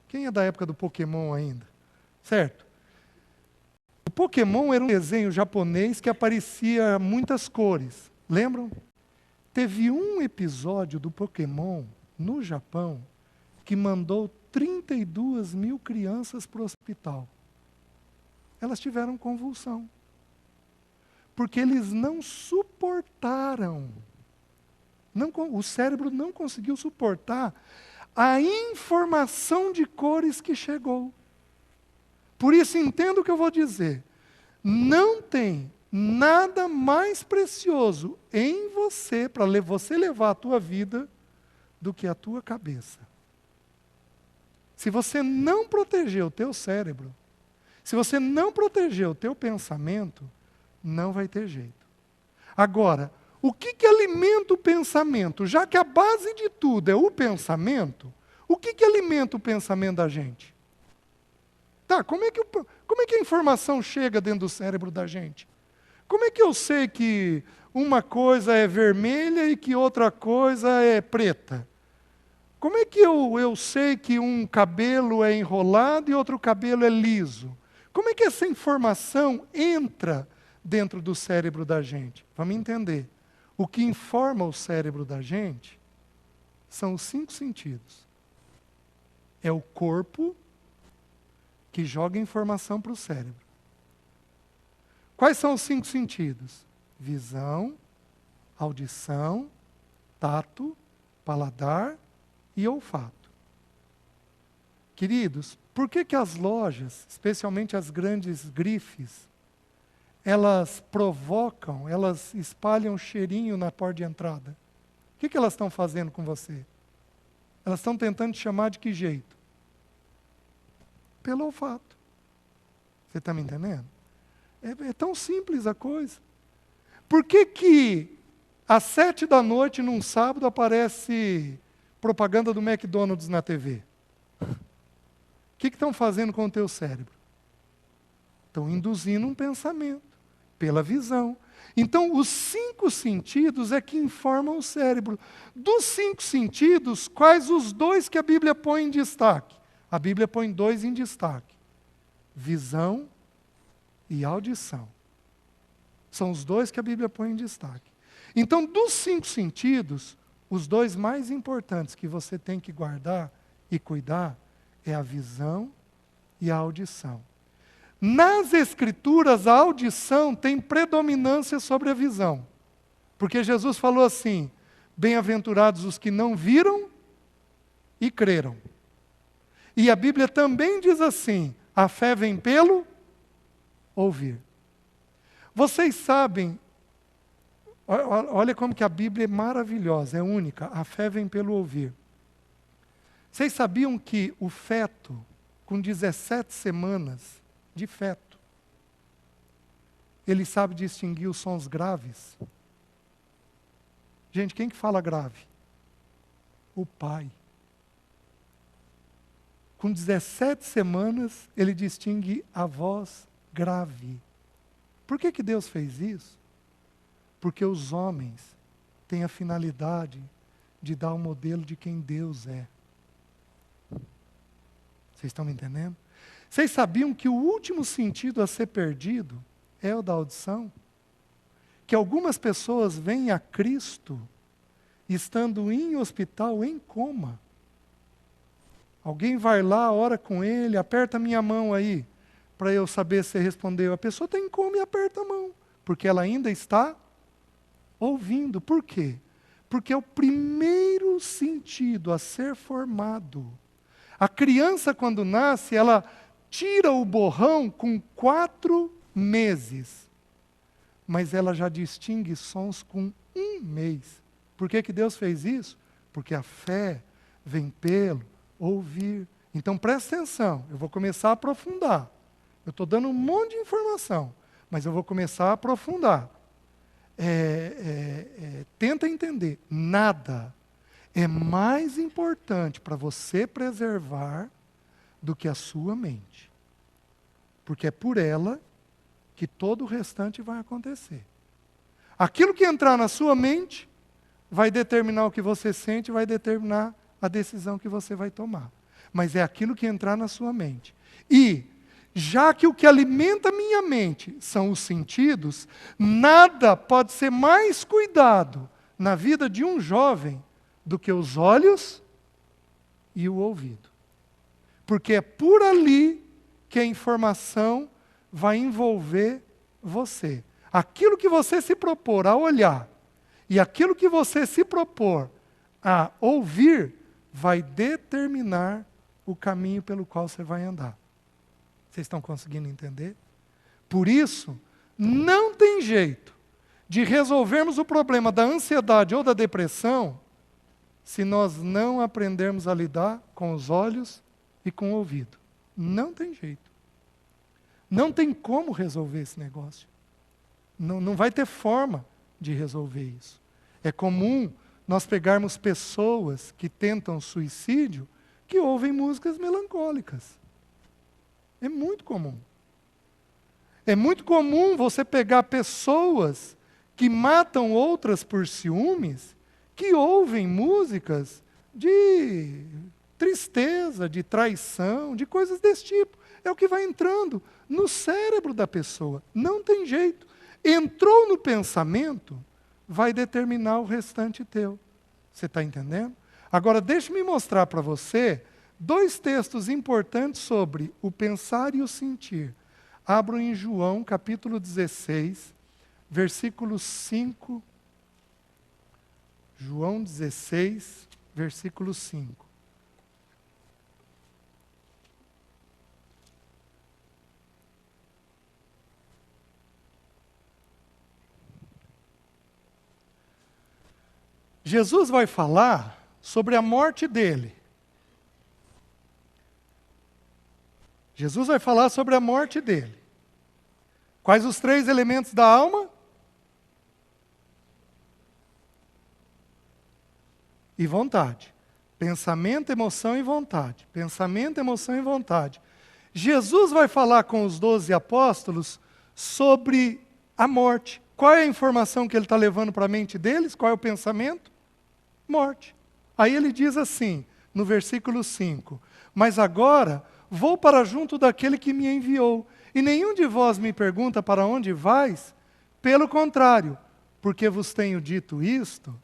Quem é da época do Pokémon ainda? Certo? O Pokémon era um desenho japonês que aparecia muitas cores. Lembram? Teve um episódio do Pokémon no Japão que mandou 32 mil crianças para o hospital. Elas tiveram convulsão. Porque eles não suportaram. O cérebro não conseguiu suportar a informação de cores que chegou. Por isso, entenda o que eu vou dizer. Não tem nada mais precioso em você, para você levar a tua vida, do que a tua cabeça. Se você não proteger o teu cérebro, se você não proteger o teu pensamento, não vai ter jeito. Agora, o que alimenta o pensamento? Já que a base de tudo é o pensamento, o que alimenta o pensamento da gente? Tá, como é que a informação chega dentro do cérebro da gente? Como é que eu sei que uma coisa é vermelha e que outra coisa é preta? Como é que eu sei que um cabelo é enrolado e outro cabelo é liso? Como é que essa informação entra dentro do cérebro da gente? Vamos entender. O que informa o cérebro da gente são os 5 sentidos. É o corpo que joga informação para o cérebro. Quais são os 5 sentidos? Visão, audição, tato, paladar e olfato. Queridos, por que as lojas, especialmente as grandes grifes, elas provocam, elas espalham cheirinho na porta de entrada? O que elas estão fazendo com você? Elas estão tentando te chamar de que jeito? Pelo olfato. Você está me entendendo? É tão simples a coisa. Por que às 7 da noite, num sábado, aparece propaganda do McDonald's na TV? O que estão fazendo com o teu cérebro? Estão induzindo um pensamento, pela visão. Então, os 5 sentidos é que informam o cérebro. Dos 5 sentidos, quais os 2 que a Bíblia põe em destaque? A Bíblia põe 2 em destaque. Visão e audição. São os 2 que a Bíblia põe em destaque. Então, dos 5 sentidos, os 2 mais importantes que você tem que guardar e cuidar é a visão e a audição. Nas Escrituras, a audição tem predominância sobre a visão. Porque Jesus falou assim: bem-aventurados os que não viram e creram. E a Bíblia também diz assim: a fé vem pelo ouvir. Vocês sabem, olha como que a Bíblia é maravilhosa, é única. A fé vem pelo ouvir. Vocês sabiam que o feto, com 17 semanas de feto, ele sabe distinguir os sons graves? Gente, quem que fala grave? O pai. Com 17 semanas, ele distingue a voz grave. Por que Deus fez isso? Porque os homens têm a finalidade de dar o modelo de quem Deus é. Vocês estão me entendendo? Vocês sabiam que o último sentido a ser perdido é o da audição? Que algumas pessoas vêm a Cristo estando em hospital em coma. Alguém vai lá, ora com ele, aperta minha mão aí, para eu saber se respondeu. A pessoa está em coma e aperta a mão, porque ela ainda está ouvindo. Por quê? Porque é o primeiro sentido a ser formado. A criança, quando nasce, ela tira o borrão com 4 meses. mas ela já distingue sons com 1 mês. Por que que Deus fez isso? Porque a fé vem pelo ouvir. Então presta atenção, eu vou começar a aprofundar. Eu estou dando um monte de informação, mas eu vou começar a aprofundar. Tenta entender, nada é mais importante para você preservar do que a sua mente. Porque é por ela que todo o restante vai acontecer. Aquilo que entrar na sua mente vai determinar o que você sente, vai determinar a decisão que você vai tomar. Mas é aquilo que entrar na sua mente. E, já que o que alimenta a minha mente são os sentidos, nada pode ser mais cuidado na vida de um jovem do que os olhos e o ouvido. Porque é por ali que a informação vai envolver você. Aquilo que você se propor a olhar e aquilo que você se propor a ouvir vai determinar o caminho pelo qual você vai andar. Vocês estão conseguindo entender? Por isso, não tem jeito de resolvermos o problema da ansiedade ou da depressão se nós não aprendermos a lidar com os olhos e com o ouvido. Não tem jeito. Não tem como resolver esse negócio. Não vai ter forma de resolver isso. É comum nós pegarmos pessoas que tentam suicídio que ouvem músicas melancólicas. É muito comum. É muito comum você pegar pessoas que matam outras por ciúmes, que ouvem músicas de tristeza, de traição, de coisas desse tipo. É o que vai entrando no cérebro da pessoa. Não tem jeito. Entrou no pensamento, vai determinar o restante teu. Você está entendendo? Agora, deixe-me mostrar para você 2 textos importantes sobre o pensar e o sentir. Abro em João, capítulo 16, versículo 5. João 16, versículo 5. Jesus vai falar sobre a morte dele. Jesus vai falar sobre a morte dele. Quais os 3 elementos da alma? E vontade. Pensamento, emoção e vontade. Pensamento, emoção e vontade. Jesus vai falar com os 12 apóstolos sobre a morte. Qual é a informação que ele está levando para a mente deles? Qual é o pensamento? Morte. Aí ele diz assim, no versículo 5, mas agora vou para junto daquele que me enviou, e nenhum de vós me pergunta para onde vais? Pelo contrário, porque vos tenho dito isto,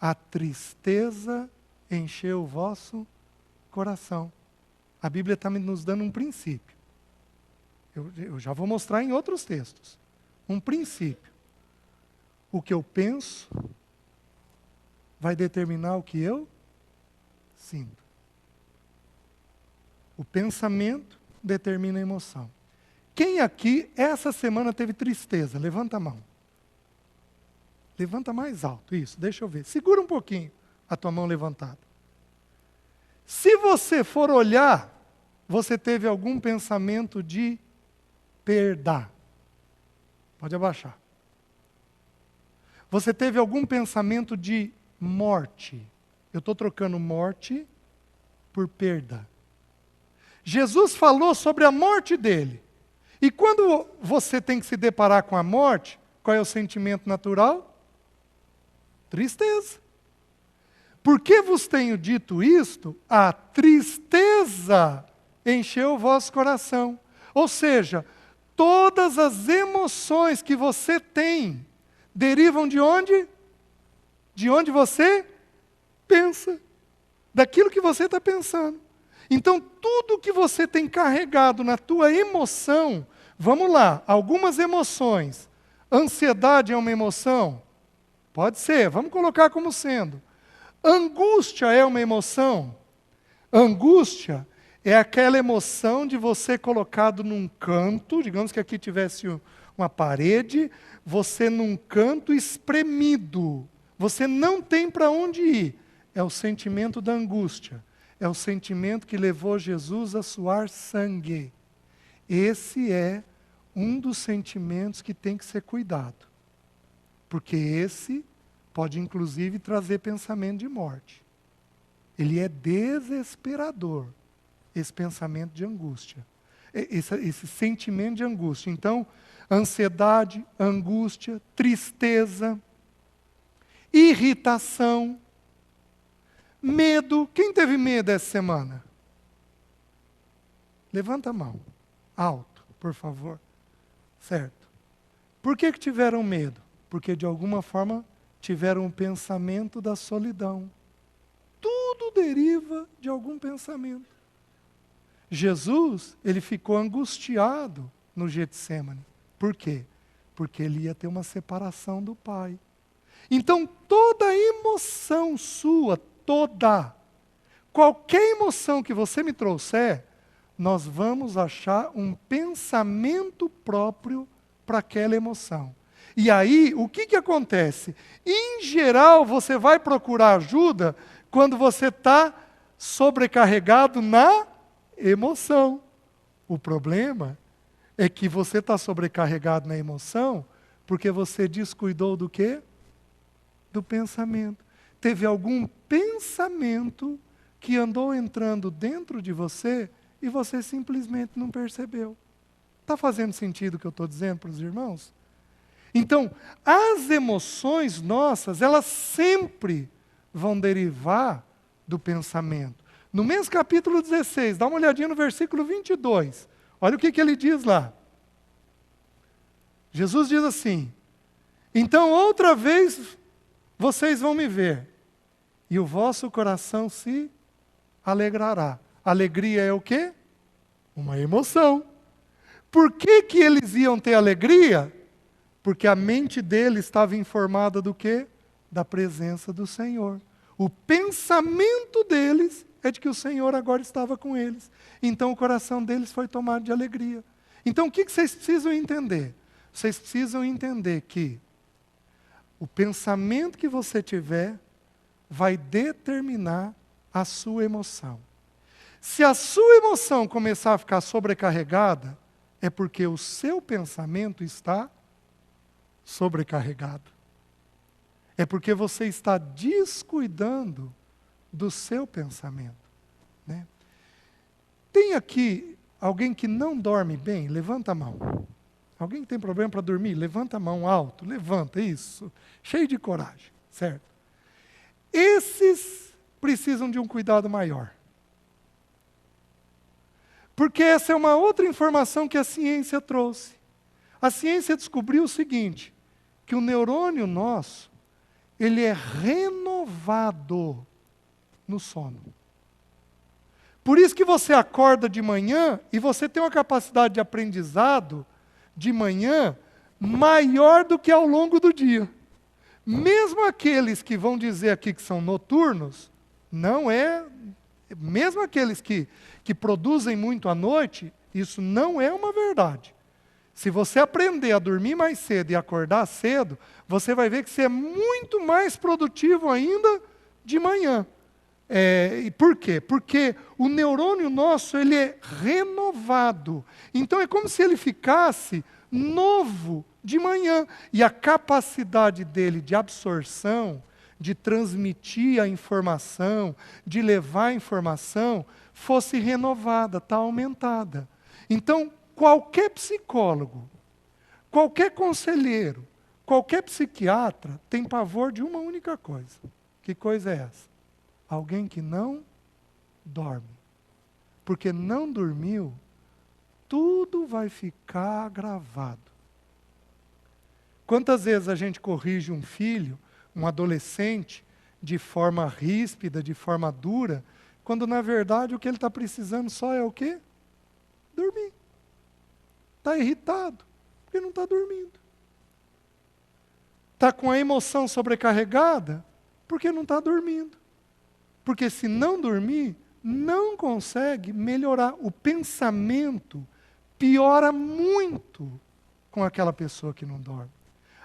a tristeza encheu o vosso coração. A Bíblia está nos dando um princípio. Eu já vou mostrar em outros textos. Um princípio. O que eu penso vai determinar o que eu sinto. O pensamento determina a emoção. Quem aqui, essa semana, teve tristeza? Levanta a mão. Levanta mais alto, isso, deixa eu ver. Segura um pouquinho a tua mão levantada. Se você for olhar, você teve algum pensamento de perda. Pode abaixar. Você teve algum pensamento de morte. Eu estou trocando morte por perda. Jesus falou sobre a morte dele. E quando você tem que se deparar com a morte, qual é o sentimento natural? Tristeza. Por que vos tenho dito isto? A tristeza encheu o vosso coração. Ou seja, todas as emoções que você tem derivam de onde? De onde você pensa. Daquilo que você está pensando. Então, tudo que você tem carregado na tua emoção, vamos lá, algumas emoções. Ansiedade é uma emoção? Pode ser, vamos colocar como sendo. Angústia é uma emoção? Angústia é aquela emoção de você colocado num canto, digamos que aqui tivesse uma parede, você num canto espremido, você não tem para onde ir. É o sentimento da angústia, é o sentimento que levou Jesus a suar sangue. Esse é um dos sentimentos que tem que ser cuidado, porque esse pode inclusive trazer pensamento de morte. Ele é desesperador, esse pensamento de angústia, esse sentimento de angústia. Então, ansiedade, angústia, tristeza, irritação, medo. Quem teve medo essa semana? Levanta a mão, alto, por favor. Certo. Por que tiveram medo? Porque de alguma forma tiveram um pensamento da solidão. Tudo deriva de algum pensamento. Jesus, ele ficou angustiado no Getsemane. Por quê? Porque ele ia ter uma separação do Pai. Então, toda emoção sua, qualquer emoção que você me trouxer, nós vamos achar um pensamento próprio para aquela emoção. E aí, o que acontece? Em geral, você vai procurar ajuda quando você está sobrecarregado na emoção. O problema é que você está sobrecarregado na emoção porque você descuidou do quê? Do pensamento. Teve algum pensamento que andou entrando dentro de você e você simplesmente não percebeu. Está fazendo sentido o que eu estou dizendo para os irmãos? Então, as emoções nossas, elas sempre vão derivar do pensamento. No mesmo capítulo 16, dá uma olhadinha no versículo 22. Olha o que ele diz lá. Jesus diz assim: então outra vez vocês vão me ver, e o vosso coração se alegrará. Alegria é o quê? Uma emoção. Por que eles iam ter alegria? Porque a mente deles estava informada do quê? Da presença do Senhor. O pensamento deles é de que o Senhor agora estava com eles. Então o coração deles foi tomado de alegria. Então o que vocês precisam entender? Vocês precisam entender que o pensamento que você tiver vai determinar a sua emoção. Se a sua emoção começar a ficar sobrecarregada, é porque o seu pensamento está sobrecarregado. É porque você está descuidando do seu pensamento. Né? Tem aqui alguém que não dorme bem? Levanta a mão. Alguém que tem problema para dormir? Levanta a mão alto. Levanta, isso. Cheio de coragem, certo? Esses precisam de um cuidado maior. Porque essa é uma outra informação que a ciência trouxe. A ciência descobriu o seguinte, que o neurônio nosso, ele é renovado no sono. Por isso que você acorda de manhã e você tem uma capacidade de aprendizado de manhã maior do que ao longo do dia. Mesmo aqueles que vão dizer aqui que são noturnos, não é, mesmo aqueles que produzem muito à noite, isso não é uma verdade. Se você aprender a dormir mais cedo e acordar cedo, você vai ver que você é muito mais produtivo ainda de manhã. E por quê? Porque o neurônio nosso, ele é renovado. Então é como se ele ficasse novo de manhã. E a capacidade dele de absorção, de transmitir a informação, de levar a informação, fosse renovada, está aumentada. Então, qualquer psicólogo, qualquer conselheiro, qualquer psiquiatra tem pavor de uma única coisa. Que coisa é essa? Alguém que não dorme. Porque não dormiu, tudo vai ficar gravado. Quantas vezes a gente corrige um filho, um adolescente, de forma ríspida, de forma dura, quando na verdade o que ele está precisando só é o quê? Dormir. Está irritado, porque não está dormindo. Está com a emoção sobrecarregada, porque não está dormindo. Porque se não dormir, não consegue melhorar. O pensamento piora muito com aquela pessoa que não dorme.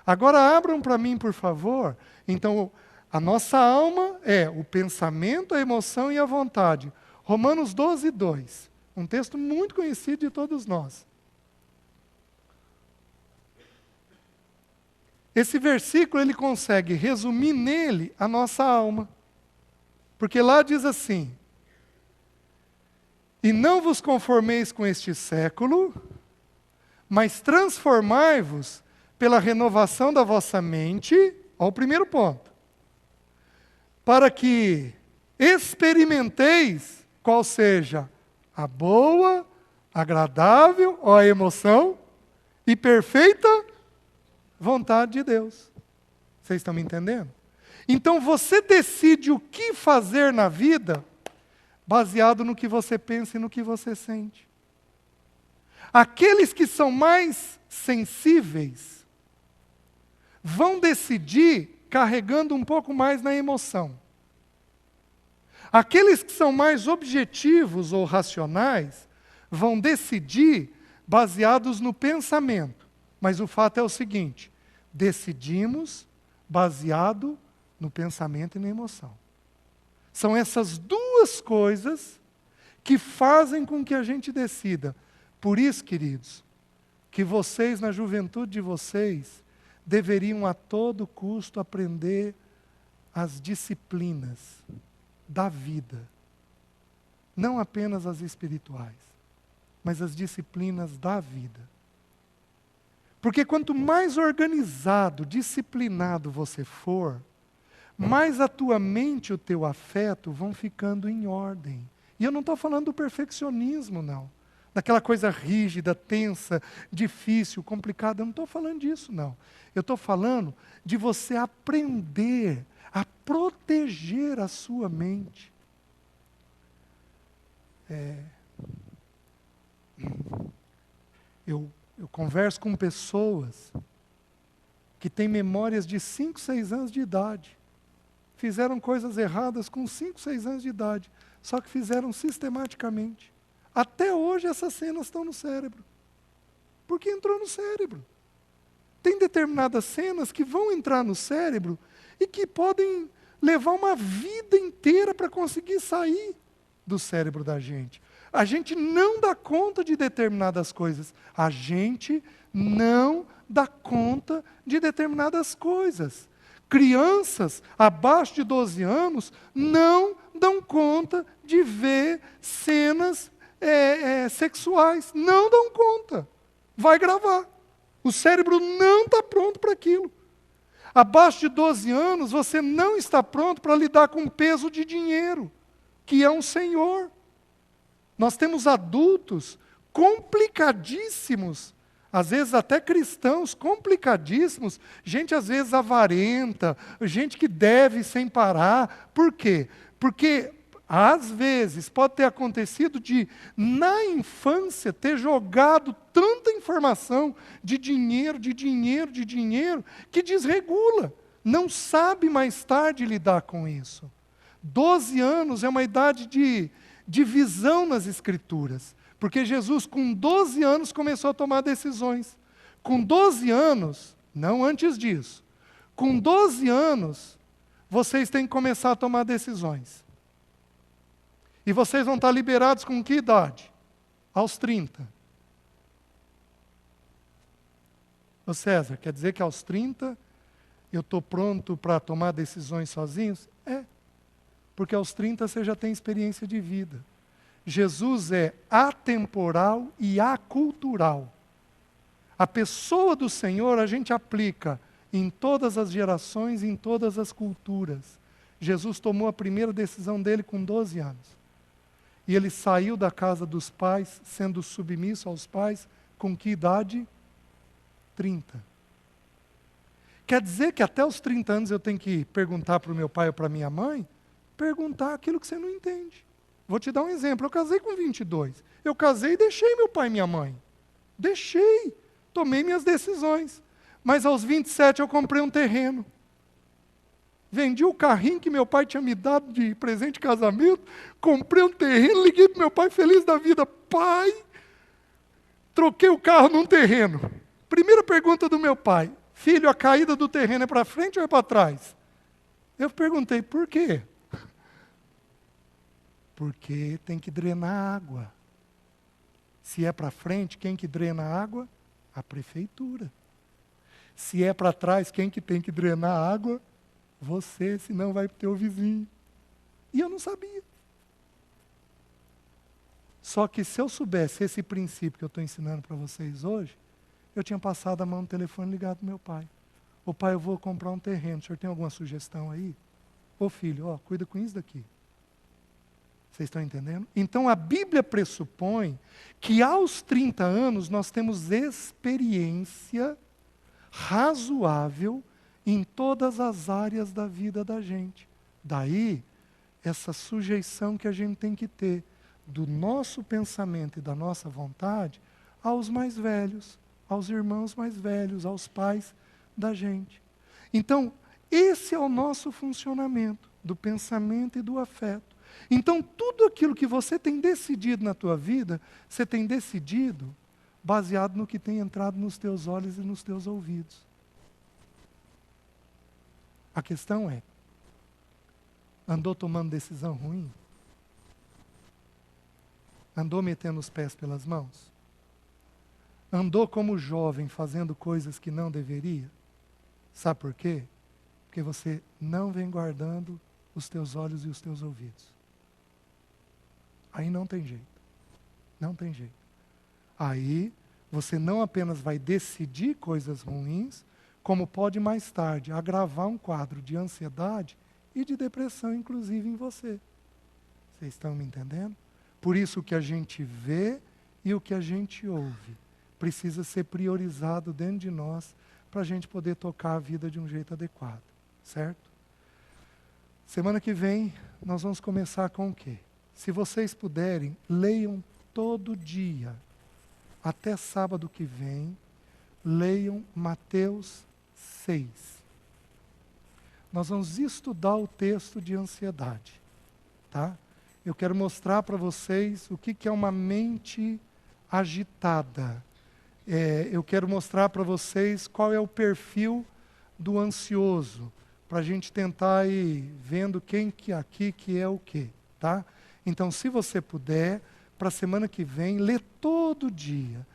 Agora abram para mim, por favor. Então, a nossa alma é o pensamento, a emoção e a vontade. Romanos 12, 2. Um texto muito conhecido de todos nós. Esse versículo, ele consegue resumir nele a nossa alma. Porque lá diz assim: e não vos conformeis com este século, mas transformai-vos pela renovação da vossa mente, ó, o primeiro ponto, para que experimenteis qual seja a boa, agradável, ó, a emoção, e perfeita vontade de Deus. Vocês estão me entendendo? Então você decide o que fazer na vida baseado no que você pensa e no que você sente. Aqueles que são mais sensíveis vão decidir carregando um pouco mais na emoção. Aqueles que são mais objetivos ou racionais vão decidir baseados no pensamento. Mas o fato é o seguinte: decidimos baseado no pensamento e na emoção. São essas duas coisas que fazem com que a gente decida. Por isso, queridos, que vocês, na juventude de vocês, deveriam a todo custo aprender as disciplinas da vida. Não apenas as espirituais, mas as disciplinas da vida. Porque quanto mais organizado, disciplinado você for, mais a tua mente e o teu afeto vão ficando em ordem. E eu não estou falando do perfeccionismo, não. Daquela coisa rígida, tensa, difícil, complicada. Eu não estou falando disso, não. Eu estou falando de você aprender a proteger a sua mente. Eu converso com pessoas que têm memórias de 5, 6 anos de idade. Fizeram coisas erradas com 5, 6 anos de idade, só que fizeram sistematicamente. Até hoje essas cenas estão no cérebro. Porque entrou no cérebro. Tem determinadas cenas que vão entrar no cérebro e que podem levar uma vida inteira para conseguir sair do cérebro da gente. A gente não dá conta de determinadas coisas. A gente não dá conta de determinadas coisas. Crianças abaixo de 12 anos não dão conta de ver cenas sexuais. Não dão conta. Vai gravar. O cérebro não está pronto para aquilo. Abaixo de 12 anos, você não está pronto para lidar com o peso de dinheiro, que é um senhor. Nós temos adultos complicadíssimos, às vezes até cristãos complicadíssimos, gente às vezes avarenta, gente que deve sem parar. Por quê? Porque às vezes pode ter acontecido de, na infância, ter jogado tanta informação de dinheiro, que desregula. Não sabe mais tarde lidar com isso. 12 anos é uma idade de visão nas Escrituras. Porque Jesus, com 12 anos, começou a tomar decisões. Com 12 anos, não antes disso, com 12 anos, vocês têm que começar a tomar decisões. E vocês vão estar liberados com que idade? Aos 30. Ô César, quer dizer que aos 30 eu estou pronto para tomar decisões sozinhos? É. Porque aos 30 você já tem experiência de vida. Jesus é atemporal e acultural. A pessoa do Senhor a gente aplica em todas as gerações, em todas as culturas. Jesus tomou a primeira decisão dele com 12 anos. E ele saiu da casa dos pais, sendo submisso aos pais, com que idade? 30. Quer dizer que até os 30 anos eu tenho que perguntar para o meu pai ou para a minha mãe? Perguntar aquilo que você não entende. Vou te dar um exemplo. Eu casei com 22. Eu casei e deixei meu pai e minha mãe. Deixei. Tomei minhas decisões. Mas aos 27 eu comprei um terreno. Vendi o carrinho que meu pai tinha me dado de presente de casamento. Comprei um terreno, liguei para meu pai feliz da vida. Pai, troquei o carro num terreno. Primeira pergunta do meu pai. Filho, a caída do terreno é para frente ou é para trás? Eu perguntei, por quê? Porque tem que drenar água. Se é para frente, quem que drena a água? A prefeitura. Se é para trás, quem que tem que drenar a água? Você, senão vai para o teu vizinho. E eu não sabia. Só que se eu soubesse esse princípio que eu estou ensinando para vocês hoje, eu tinha passado a mão no telefone ligado para meu pai. Ô pai, eu vou comprar um terreno, o senhor tem alguma sugestão aí? Ô filho, ó, cuida com isso daqui. Vocês estão entendendo? Então a Bíblia pressupõe que aos 30 anos nós temos experiência razoável em todas as áreas da vida da gente. Daí, essa sujeição que a gente tem que ter do nosso pensamento e da nossa vontade aos mais velhos, aos irmãos mais velhos, aos pais da gente. Então, esse é o nosso funcionamento do pensamento e do afeto. Então, tudo aquilo que você tem decidido na tua vida, você tem decidido baseado no que tem entrado nos teus olhos e nos teus ouvidos. A questão é, andou tomando decisão ruim? Andou metendo os pés pelas mãos? Andou como jovem fazendo coisas que não deveria? Sabe por quê? Porque você não vem guardando os teus olhos e os teus ouvidos. Aí não tem jeito. Não tem jeito. Aí você não apenas vai decidir coisas ruins, como pode mais tarde agravar um quadro de ansiedade e de depressão, inclusive em você. Vocês estão me entendendo? Por isso o que a gente vê e o que a gente ouve precisa ser priorizado dentro de nós para a gente poder tocar a vida de um jeito adequado. Certo? Semana que vem nós vamos começar com o quê? Se vocês puderem, leiam todo dia, até sábado que vem, leiam Mateus 6. Nós vamos estudar o texto de ansiedade, tá? Eu quero mostrar para vocês o que é uma mente agitada. Eu quero mostrar para vocês qual é o perfil do ansioso, para a gente tentar ir vendo quem que aqui que é o quê, tá? Então, se você puder, para a semana que vem, lê todo dia.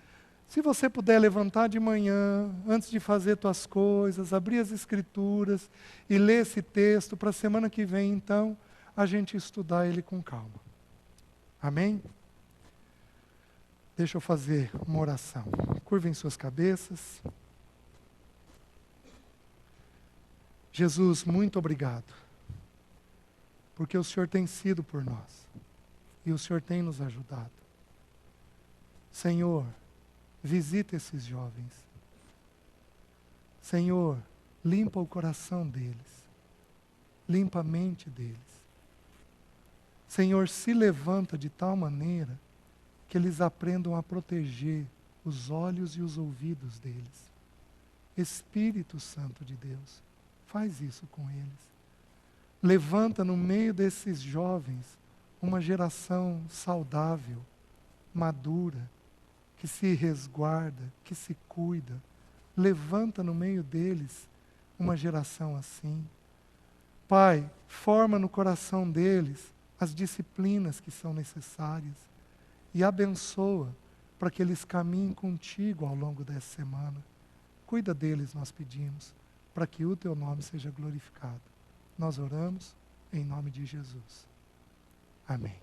Se você puder levantar de manhã, antes de fazer tuas coisas, abrir as escrituras e ler esse texto, para a semana que vem, então, a gente estudar ele com calma. Amém? Deixa eu fazer uma oração. Curvem suas cabeças. Jesus, muito obrigado, porque o Senhor tem sido por nós e o Senhor tem nos ajudado. Senhor, visita esses jovens. Senhor, limpa o coração deles, limpa a mente deles. Senhor, se levanta de tal maneira que eles aprendam a proteger os olhos e os ouvidos deles. Espírito Santo de Deus, faz isso com eles. Levanta no meio desses jovens uma geração saudável, madura, que se resguarda, que se cuida. Levanta no meio deles uma geração assim. Pai, forma no coração deles as disciplinas que são necessárias e abençoa para que eles caminhem contigo ao longo dessa semana. Cuida deles, nós pedimos, para que o teu nome seja glorificado. Nós oramos em nome de Jesus. Amém.